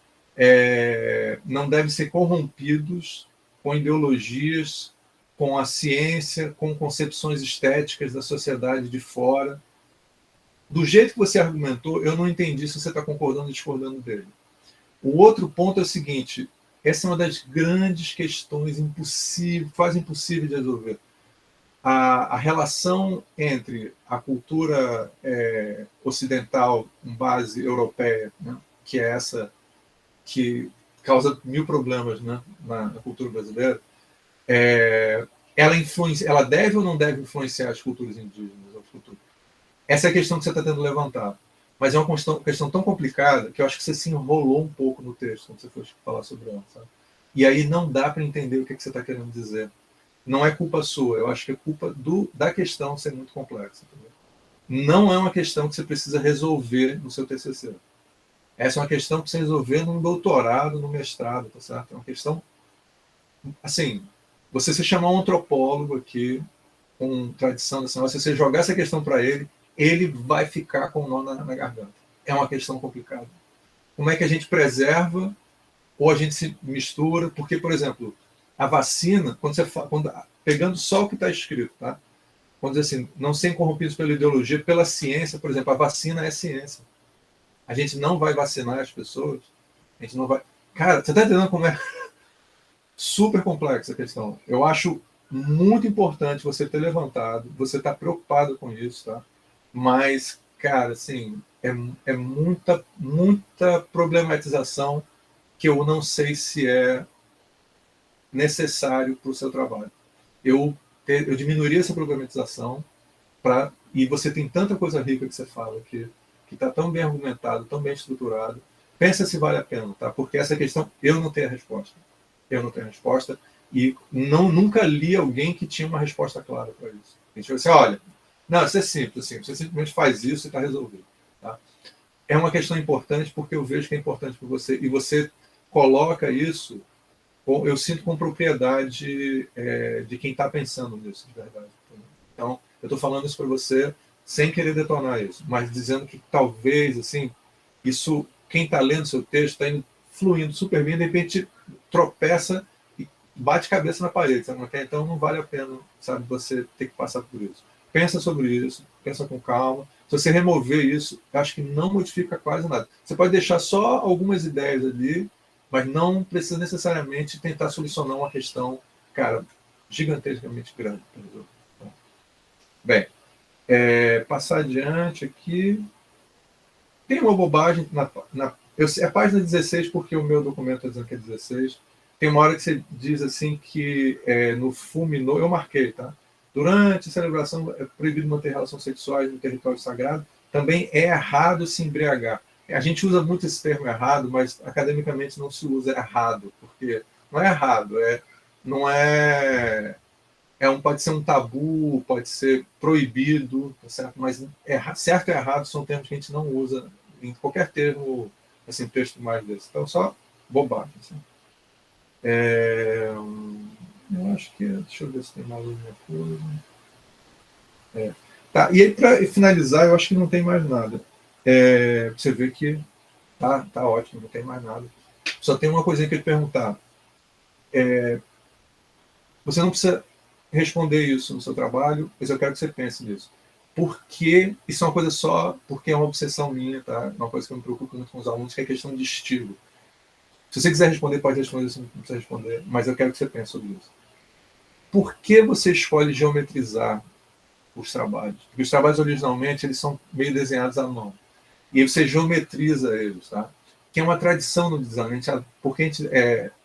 não devem ser corrompidos com ideologias, com a ciência, com concepções estéticas da sociedade de fora. Do jeito que você argumentou, eu não entendi se você está concordando ou discordando dele. O outro ponto é o seguinte, essa é uma das grandes questões quase impossível de resolver. A relação entre a cultura ocidental com base europeia, né, que é essa que causa 1000 problemas, né, na cultura brasileira, ela deve ou não deve influenciar as culturas indígenas? Essa é a questão que você está tentando levantar. Mas é uma questão tão complicada que eu acho que você se enrolou um pouco no texto quando você for falar sobre ela. Sabe? E aí não dá para entender o que você está querendo dizer. Não é culpa sua, eu acho que é culpa da questão ser muito complexa. Entendeu? Não é uma questão que você precisa resolver no seu TCC. Essa é uma questão que você resolver num doutorado, no mestrado, tá certo? É uma questão, assim, você se chamar um antropólogo aqui, com tradição desse negócio, se você jogar essa questão para ele vai ficar com o nó na garganta. É uma questão complicada. Como é que a gente preserva ou a gente se mistura? Porque, por exemplo, a vacina, pegando só o que está escrito, tá? Quando diz assim, não serem corrompidos pela ideologia, pela ciência, por exemplo, a vacina é ciência. A gente não vai vacinar as pessoas, a gente não vai... Cara, você está entendendo como é super complexa a questão? Eu acho muito importante você ter levantado, você estar preocupado com isso, tá? Mas, cara, assim, é muita problematização que eu não sei se é necessário para o seu trabalho. Eu diminuiria essa problematização e você tem tanta coisa rica que você fala que está tão bem argumentado, tão bem estruturado. Pensa se vale a pena, tá? Porque essa questão eu não tenho a resposta. Eu não tenho a resposta e nunca li alguém que tinha uma resposta clara para isso. A gente vai dizer, olha, não, isso é simples, assim, você simplesmente faz isso e está resolvido. Tá? É uma questão importante porque eu vejo que é importante para você e você coloca isso, eu sinto com propriedade de quem está pensando nisso, de verdade. Então, eu estou falando isso para você sem querer detonar isso, mas dizendo que talvez, assim, isso, quem está lendo seu texto está fluindo super bem, de repente tropeça e bate cabeça na parede, sabe? Então não vale a pena, sabe, você ter que passar por isso. Pensa sobre isso, pensa com calma. Se você remover isso, acho que não modifica quase nada. Você pode deixar só algumas ideias ali, mas não precisa necessariamente tentar solucionar uma questão, cara, gigantescamente grande. Bem, passar adiante aqui. Tem uma bobagem é a página 16, porque o meu documento está dizendo que é 16. Tem uma hora que você diz assim que no Fulminor, eu marquei, tá? Durante a celebração é proibido manter relações sexuais no território sagrado. Também é errado se embriagar. A gente usa muito esse termo errado, mas academicamente não se usa errado, porque não é errado, pode ser um tabu, pode ser proibido, tá certo? Mas certo e errado são termos que a gente não usa em qualquer termo, assim, texto mais desse. Então, só bobagem. Assim. Eu acho que... Deixa eu ver se tem mais alguma coisa. Tá, e aí, para finalizar, eu acho que não tem mais nada. Você vê que tá ótimo, não tem mais nada. Só tem uma coisinha que eu te perguntar. Você não precisa responder isso no seu trabalho, mas eu quero que você pense nisso. Porque isso é uma coisa só, porque é uma obsessão minha, tá? Uma coisa que eu me preocupo muito com os alunos, que é a questão de estilo. Se você quiser responder, pode responder, se não precisa responder, mas eu quero que você pense sobre isso. Por que você escolhe geometrizar os trabalhos? Porque os trabalhos, originalmente, eles são meio desenhados à mão. E aí você geometriza eles, tá? Que é uma tradição no design. Porque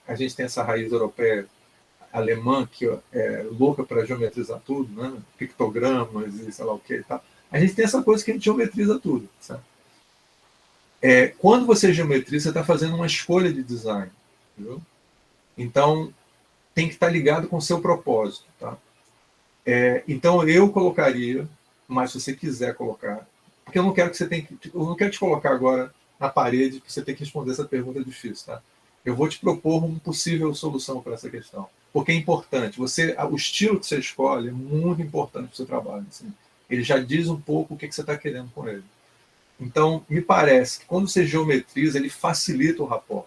a gente tem essa raiz europeia, alemã, que é louca para geometrizar tudo, né? Pictogramas e sei lá o que e tal. A gente tem essa coisa que a gente geometriza tudo, sabe? Quando você geometriza, você está fazendo uma escolha de design, viu? Então, tem que estar ligado com o seu propósito, tá? Então, eu colocaria, mas se você quiser colocar, porque eu não quero te colocar agora na parede, que você tem que responder essa pergunta difícil, tá? Eu vou te propor uma possível solução para essa questão, porque é importante. O estilo que você escolhe é muito importante para o seu trabalho. Assim. Ele já diz um pouco o que você está querendo com ele. Então, me parece que quando você geometriza, ele facilita o rapport.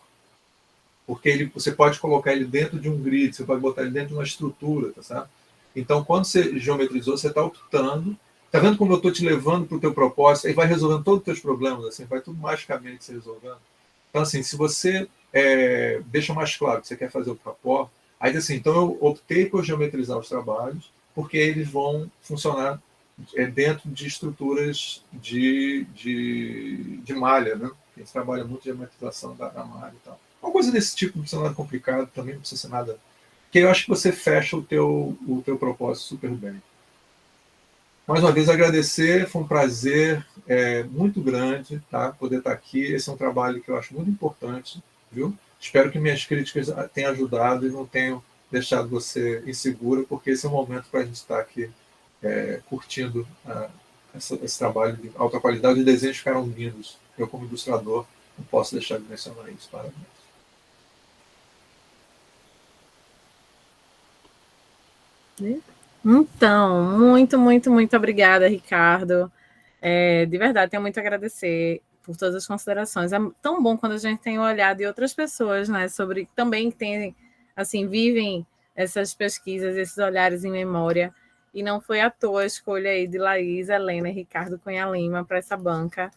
Porque você pode colocar ele dentro de um grid, você pode botar ele dentro de uma estrutura, tá certo? Então, quando você geometrizou, você está optando. Está vendo como eu estou te levando para o teu propósito? Aí vai resolvendo todos os teus problemas, assim, vai tudo magicamente se resolvendo. Então, assim, se você deixa mais claro que você quer fazer o rapport, aí assim, então eu optei por geometrizar os trabalhos, porque eles vão funcionar dentro de estruturas de malha, né? A gente trabalha muito de geometrização da malha e tal. Uma coisa desse tipo, não precisa ser nada complicado, também não precisa ser nada... Porque eu acho que você fecha o teu propósito super bem. Mais uma vez, agradecer, foi um prazer muito grande, tá? Poder estar aqui. Esse é um trabalho que eu acho muito importante, viu? Espero que minhas críticas tenham ajudado e não tenham deixado você insegura, porque esse é o momento para a gente estar aqui curtindo esse trabalho de alta qualidade. Os desenhos ficaram lindos. Eu, como ilustrador, não posso deixar de mencionar isso. Parabéns. Então, muito, muito, muito obrigada, Ricardo. De verdade, tenho muito a agradecer por todas as considerações. É tão bom quando a gente tem um olhar de outras pessoas, né, sobre também que tem, assim, vivem essas pesquisas, esses olhares em memória. E não foi à toa a escolha aí de Laís, Helena e Ricardo Cunha Lima para essa banca.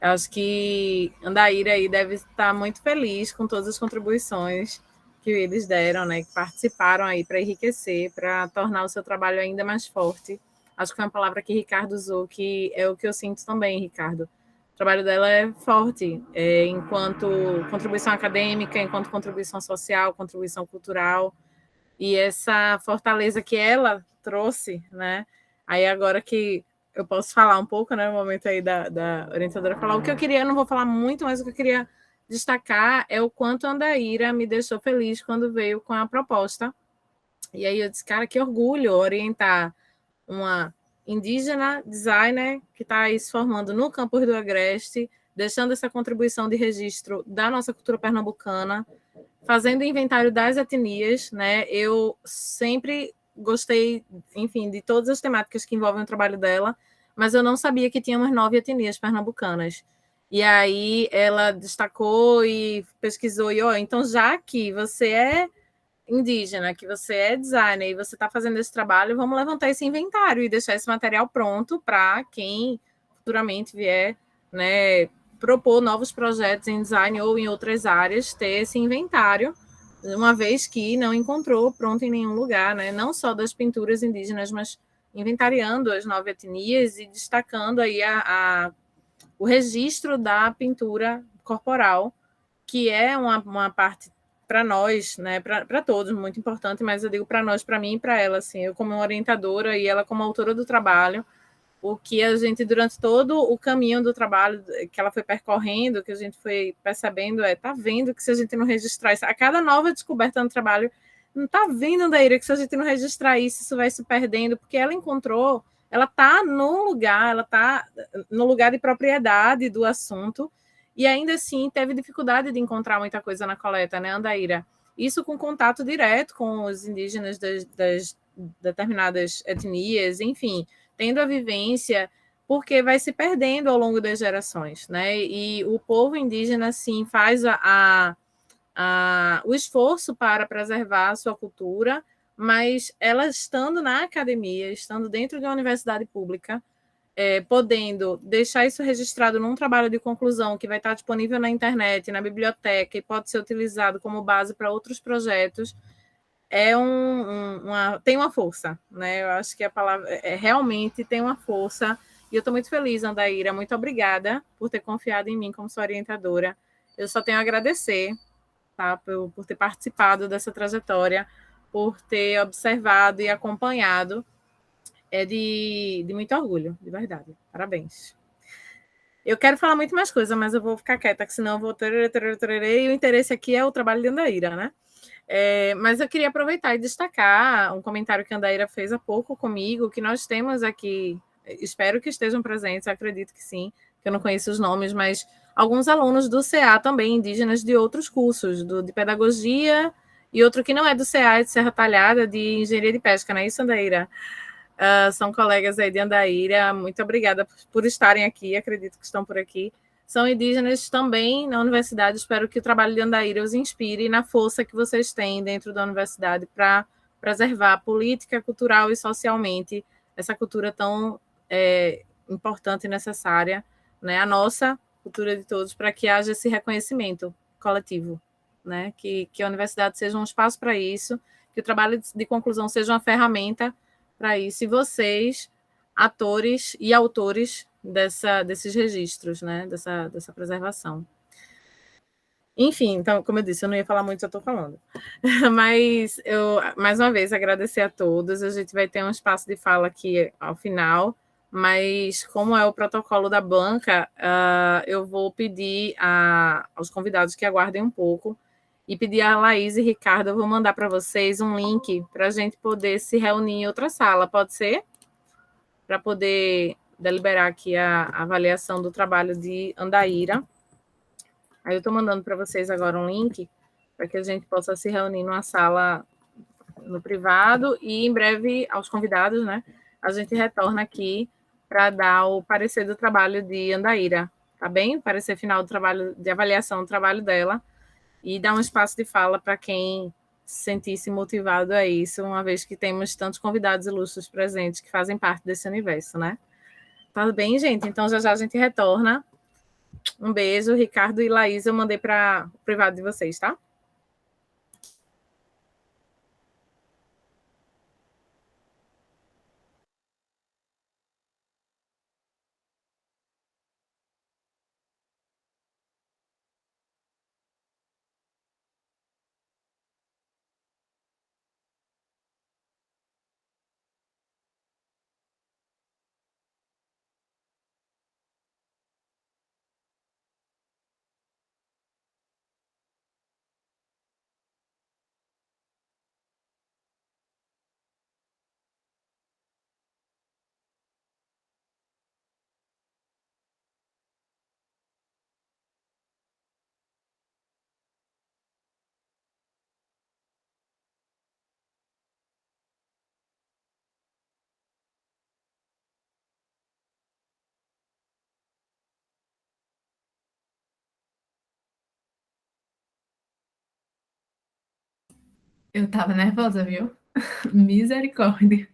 Eu acho que Andaíra aí deve estar muito feliz com todas as contribuições que eles deram, né, que participaram aí para enriquecer, para tornar o seu trabalho ainda mais forte. Acho que foi uma palavra que Ricardo usou, que é o que eu sinto também, Ricardo. O trabalho dela é forte, enquanto contribuição acadêmica, enquanto contribuição social, contribuição cultural, e essa fortaleza que ela trouxe, né? Aí agora que eu posso falar um pouco, né, no momento aí da orientadora falar, o que eu queria, eu não vou falar muito, mas o que eu queria destacar é o quanto a Andaíra me deixou feliz quando veio com a proposta. E aí eu disse, cara, que orgulho orientar uma indígena designer que está aí se formando no campus do Agreste, deixando essa contribuição de registro da nossa cultura pernambucana, fazendo o inventário das etnias, né? Eu sempre gostei, enfim, de todas as temáticas que envolvem o trabalho dela, mas eu não sabia que tínhamos 9 etnias pernambucanas. E aí ela destacou e pesquisou, e então já que você é indígena, que você é designer e você está fazendo esse trabalho, vamos levantar esse inventário e deixar esse material pronto para quem futuramente vier, né, propor novos projetos em design ou em outras áreas, ter esse inventário, uma vez que não encontrou pronto em nenhum lugar, né, não só das pinturas indígenas, mas inventariando as 9 etnias e destacando aí o registro da pintura corporal, que é uma parte para nós, né, para todos, muito importante, mas eu digo para nós, para mim e para ela, assim, eu como orientadora e ela como autora do trabalho, o que a gente, durante todo o caminho do trabalho que ela foi percorrendo, que a gente foi percebendo, tá vendo que se a gente não registrar isso, a cada nova descoberta no trabalho, não tá vendo, Andaíra, que se a gente não registrar isso, isso vai se perdendo, porque ela encontrou, ela tá no lugar, ela tá no lugar de propriedade do assunto, e ainda assim teve dificuldade de encontrar muita coisa na coleta, né, Andaíra? Isso com contato direto com os indígenas das determinadas etnias, enfim, tendo a vivência, porque vai se perdendo ao longo das gerações, né? E o povo indígena, sim, faz o esforço para preservar a sua cultura, mas ela estando na academia, estando dentro de uma universidade pública, podendo deixar isso registrado num trabalho de conclusão que vai estar disponível na internet, na biblioteca, e pode ser utilizado como base para outros projetos, tem uma força, né? Eu acho que a palavra realmente tem uma força, e eu estou muito feliz, Andaíra, muito obrigada por ter confiado em mim como sua orientadora. Eu só tenho a agradecer, tá, por ter participado dessa trajetória, por ter observado e acompanhado. É de muito orgulho, de verdade. Parabéns. Eu quero falar muito mais coisa, mas eu vou ficar quieta, que senão eu vou... E o interesse aqui é o trabalho de Andaíra, né? Mas eu queria aproveitar e destacar um comentário que a Andaíra fez há pouco comigo, que nós temos aqui, espero que estejam presentes, acredito que sim, que eu não conheço os nomes, mas alguns alunos do CA também, indígenas de outros cursos, de pedagogia, e outro que não é do CA, é de Serra Talhada, de engenharia de pesca, não é isso, Andaíra? São colegas aí de Andaíra, muito obrigada por estarem aqui, acredito que estão por aqui. São indígenas também na universidade, espero que o trabalho de Andaíra os inspire na força que vocês têm dentro da universidade para preservar política, cultural e socialmente essa cultura tão importante e necessária, né? A nossa cultura de todos, para que haja esse reconhecimento coletivo, né? Que a universidade seja um espaço para isso, que o trabalho de conclusão seja uma ferramenta para isso, e vocês, atores e autores desses registros, né? dessa preservação. Enfim, então, como eu disse, eu não ia falar muito, já estou falando. Mas eu, mais uma vez, agradecer a todos. A gente vai ter um espaço de fala aqui ao final, mas como é o protocolo da banca, eu vou pedir aos convidados que aguardem um pouco e pedir a Laís e Ricardo, eu vou mandar para vocês um link para a gente poder se reunir em outra sala, pode ser? Para poder deliberar aqui a avaliação do trabalho de Andaíra. Aí eu estou mandando para vocês agora um link para que a gente possa se reunir numa sala no privado e em breve aos convidados, né? A gente retorna aqui para dar o parecer do trabalho de Andaíra, tá bem? O parecer final do trabalho, de avaliação do trabalho dela, e dar um espaço de fala para quem se sentisse motivado a isso, uma vez que temos tantos convidados ilustres presentes que fazem parte desse universo, né? Tá bem, gente? Então já já a gente retorna. Um beijo, Ricardo e Laís, eu mandei para o privado de vocês, tá? Eu tava nervosa, viu? Misericórdia.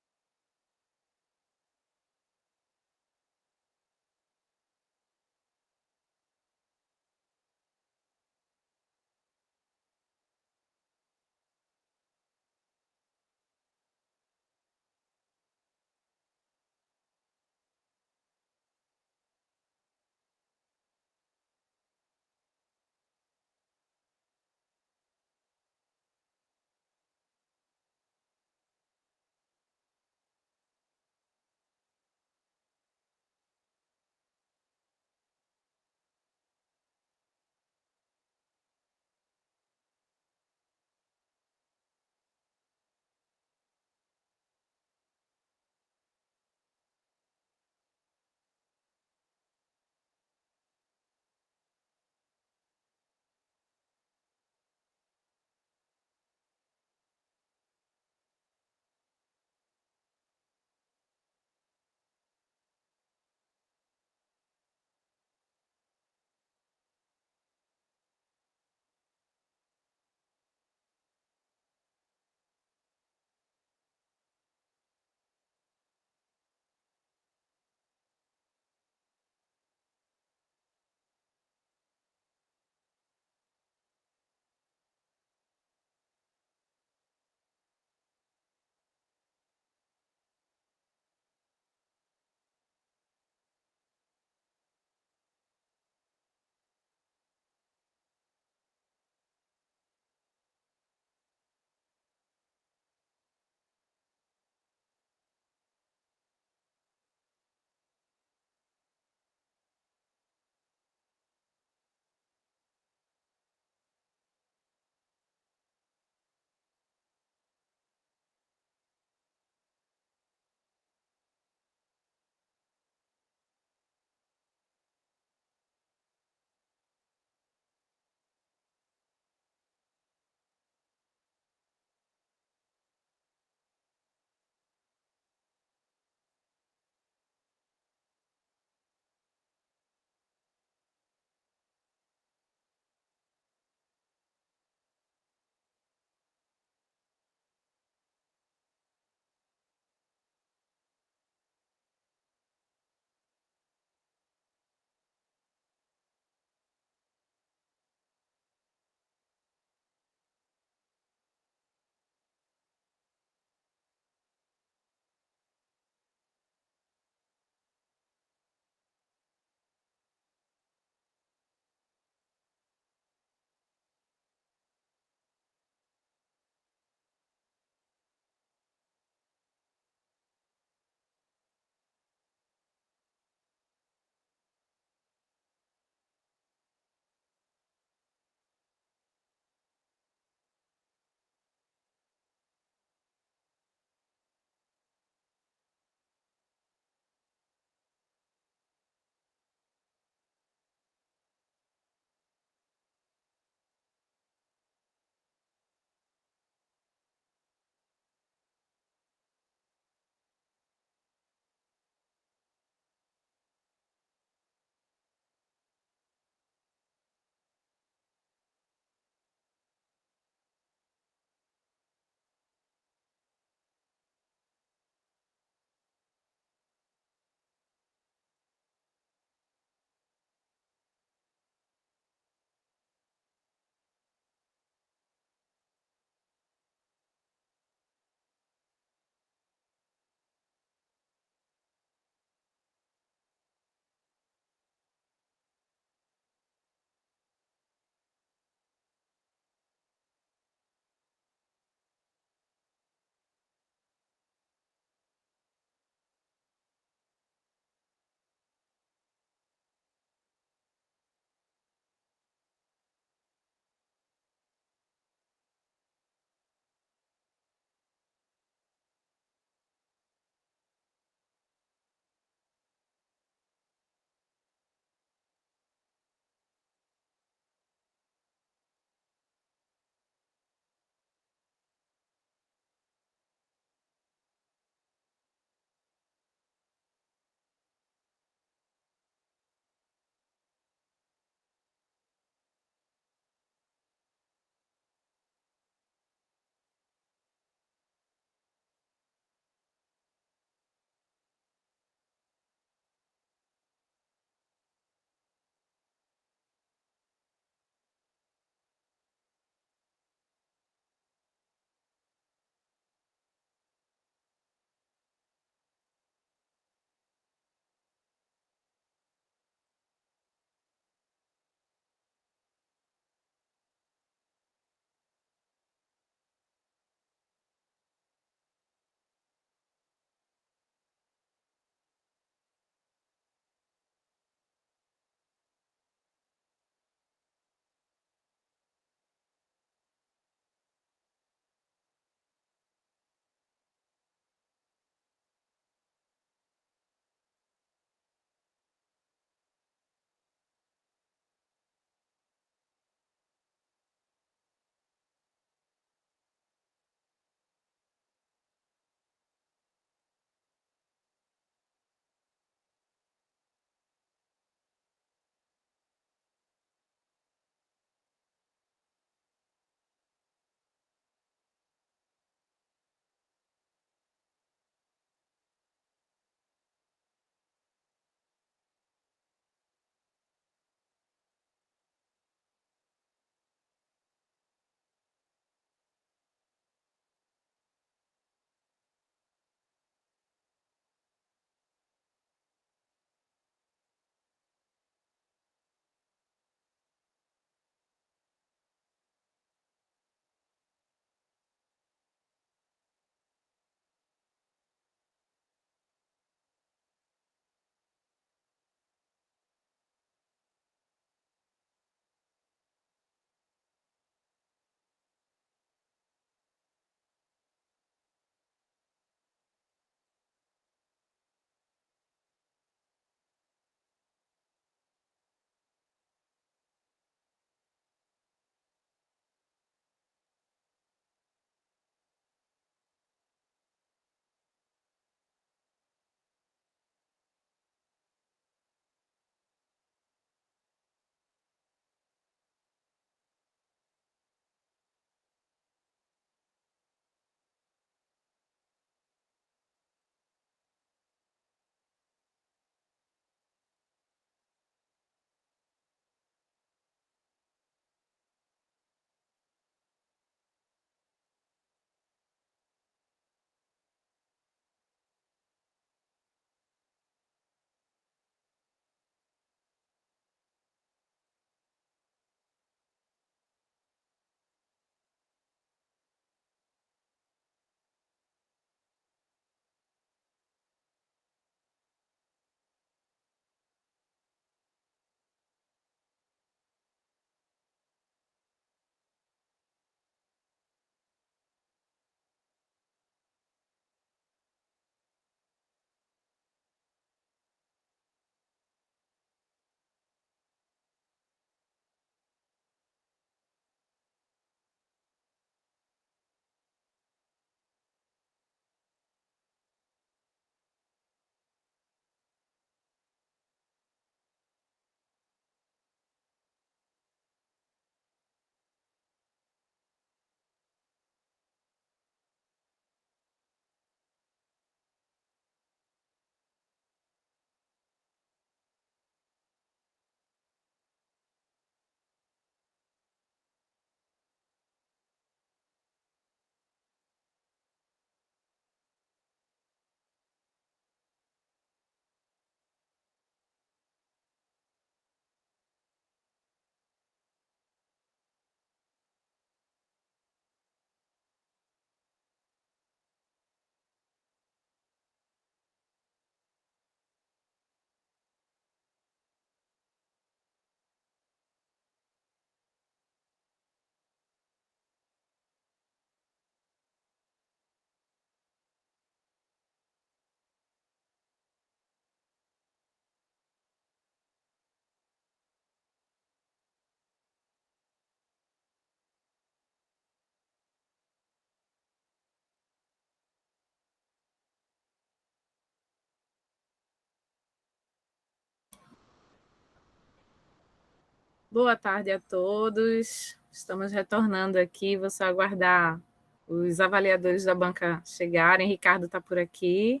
Boa tarde a todos. Estamos retornando aqui. Vou só aguardar os avaliadores da banca chegarem. Ricardo está por aqui.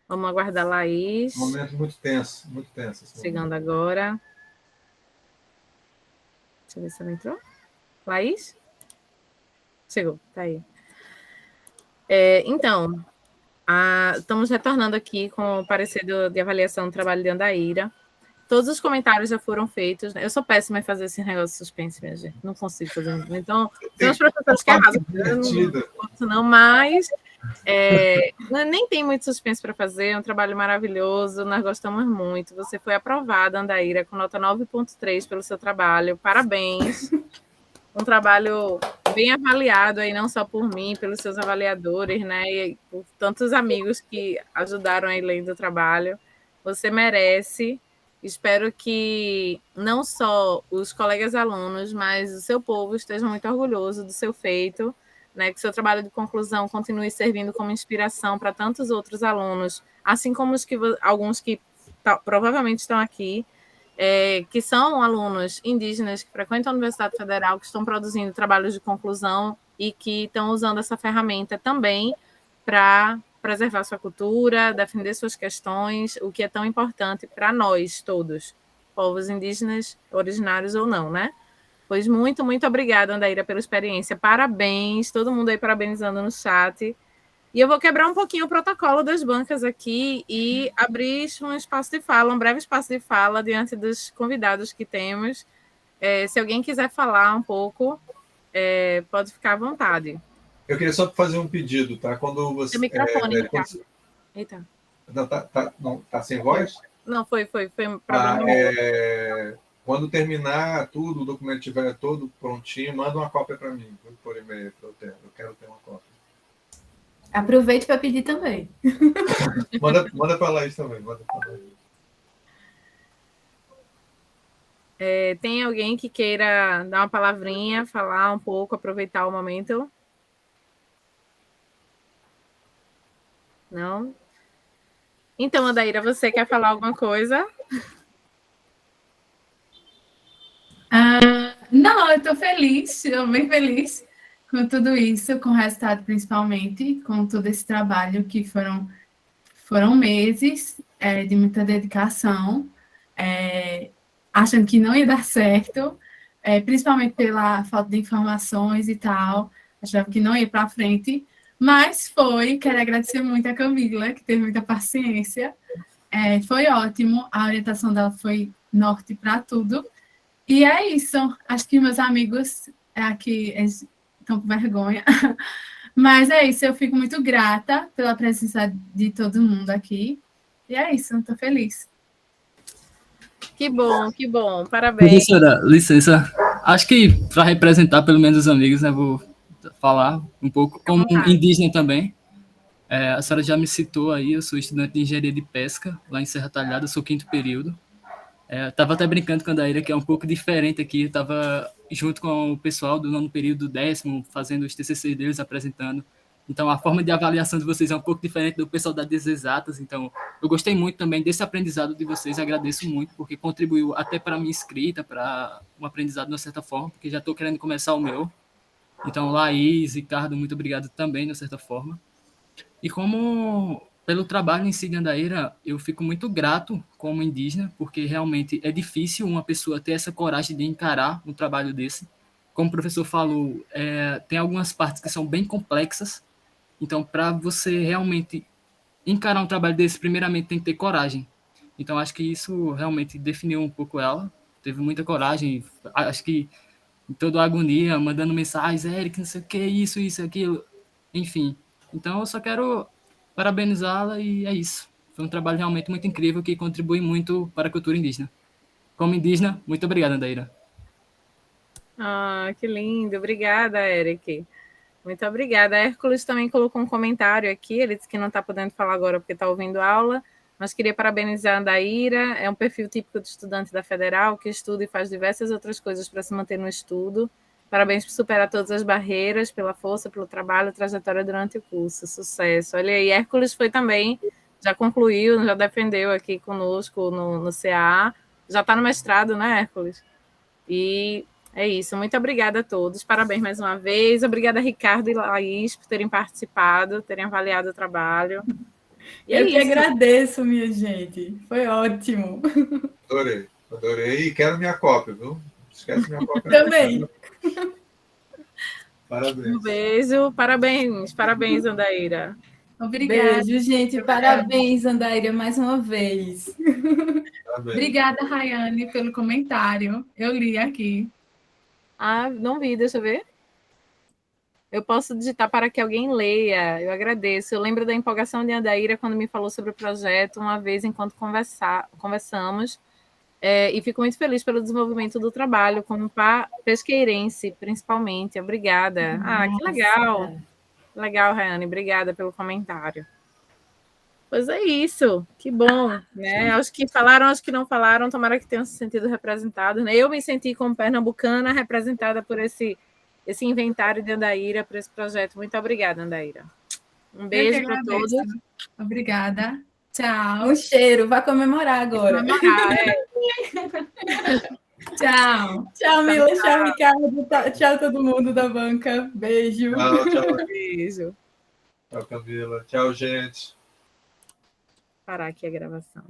Vamos aguardar a Laís. Momento muito tenso, muito tenso. Chegando agora. Deixa eu ver se ela entrou. Laís? Chegou, tá aí. Então, estamos retornando aqui com o parecer de avaliação do trabalho de Andaíra. Todos os comentários já foram feitos. Eu sou péssima em fazer esse negócio de suspense, minha gente. Não consigo fazer. Então, tem uns professores que arrasam. Eu não posso, não, mas nem tem muito suspense para fazer. É um trabalho maravilhoso. Nós gostamos muito. Você foi aprovada, Andaíra, com nota 9,3 pelo seu trabalho. Parabéns. Um trabalho bem avaliado aí, não só por mim, pelos seus avaliadores, né? E por tantos amigos que ajudaram aí lendo o trabalho. Você merece. Espero que não só os colegas alunos, mas o seu povo estejam muito orgulhoso do seu feito, né? Que seu trabalho de conclusão continue servindo como inspiração para tantos outros alunos, assim como alguns que provavelmente estão aqui, que são alunos indígenas que frequentam a Universidade Federal, que estão produzindo trabalhos de conclusão e que estão usando essa ferramenta também para preservar sua cultura, defender suas questões, o que é tão importante para nós todos, povos indígenas, originários ou não, né? Pois muito, muito obrigada, Andaíra, pela experiência. Parabéns, todo mundo aí parabenizando no chat. E eu vou quebrar um pouquinho o protocolo das bancas aqui e abrir um espaço de fala, um breve espaço de fala diante dos convidados que temos. Se alguém quiser falar um pouco, pode ficar à vontade. Eu queria só fazer um pedido, tá? Quando você... Seu microfone, Ricardo. Eita. Não, tá sem voz? Não, foi um problema. Quando terminar tudo, o documento estiver todo prontinho, manda uma cópia para mim, por e-mail, para eu ter. Eu quero ter uma cópia. Aproveite para pedir também. Manda para a Laís também. Tem alguém que queira dar uma palavrinha, falar um pouco, aproveitar o momento? Não? Então, Andaíra, você quer falar alguma coisa? Não, eu estou feliz, estou bem feliz com tudo isso, com o resultado principalmente, com todo esse trabalho que foram meses de muita dedicação, achando que não ia dar certo, principalmente pela falta de informações e tal, achava que não ia para frente, mas quero agradecer muito a Camila, que teve muita paciência, foi ótimo, a orientação dela foi norte para tudo, e é isso, acho que meus amigos aqui estão com vergonha, mas é isso, eu fico muito grata pela presença de todo mundo aqui, e é isso, estou feliz. Que bom, parabéns. Professora, licença, acho que para representar pelo menos os amigos, né, vou falar um pouco, como indígena também. A senhora já me citou aí, eu sou estudante de engenharia de pesca, lá em Serra Talhada, sou 5º período. Estava até brincando com a Andaíra, que é um pouco diferente aqui, eu estava junto com o pessoal do 9º período, 10º, fazendo os TCC deles, apresentando. Então, a forma de avaliação de vocês é um pouco diferente do pessoal das exatas, então eu gostei muito também desse aprendizado de vocês, agradeço muito, porque contribuiu até para a minha escrita, para um aprendizado de uma certa forma, porque já estou querendo começar o meu. Então, Laís, Ricardo, muito obrigado também, de certa forma. E pelo trabalho em si de Andaíra, eu fico muito grato como indígena, porque realmente é difícil uma pessoa ter essa coragem de encarar um trabalho desse. Como o professor falou, tem algumas partes que são bem complexas, então para você realmente encarar um trabalho desse, primeiramente tem que ter coragem. Então acho que isso realmente definiu um pouco ela, teve muita coragem, acho que em toda a agonia, mandando mensagens, Eric, não sei o que, isso, aquilo, enfim. Então eu só quero parabenizá-la e é isso. Foi um trabalho realmente muito incrível que contribui muito para a cultura indígena. Como indígena, muito obrigado, Andaíra. Que lindo. Obrigada, Eric. Muito obrigada. A Hércules também colocou um comentário aqui, ele disse que não está podendo falar agora porque está ouvindo aula, mas queria parabenizar a Andaíra, é um perfil típico de estudante da Federal, que estuda e faz diversas outras coisas para se manter no estudo. Parabéns por superar todas as barreiras, pela força, pelo trabalho, trajetória durante o curso. Sucesso. Olha aí, Hércules foi também, já concluiu, já defendeu aqui conosco no CA. Já está no mestrado, né, Hércules? E é isso. Muito obrigada a todos. Parabéns mais uma vez. Obrigada, Ricardo e Laís, por terem participado, terem avaliado o trabalho. E eu que agradeço, minha gente. Foi ótimo. Adorei. E quero minha cópia, viu? Não esquece minha cópia. Também. Parabéns. Um beijo. Parabéns, Andaíra. Obrigada. Beijo, gente. Parabéns, Andaíra, mais uma vez. Parabéns. Obrigada, Rayane, pelo comentário. Eu li aqui. Não vi, deixa eu ver. Eu posso digitar para que alguém leia. Eu agradeço. Eu lembro da empolgação de Andaíra quando me falou sobre o projeto uma vez enquanto conversamos. E fico muito feliz pelo desenvolvimento do trabalho como pesqueirense, principalmente. Obrigada. Que legal. Legal, Rayane. Obrigada pelo comentário. Pois é isso. Que bom, né? Aos que falaram, aos que não falaram, tomara que tenham se sentido representados, né? Eu me senti como pernambucana representada por esse inventário de Andaíra, por esse projeto. Muito obrigada, Andaíra. Um beijo para todos. Obrigada. Tchau. Um cheiro. Vai comemorar agora. Tchau. Tchau, Mila. Tchau, Ricardo. Tchau, todo mundo da banca. Beijo. Tchau. Beijo. Tchau, Camila. Tchau, gente. Parar aqui a gravação.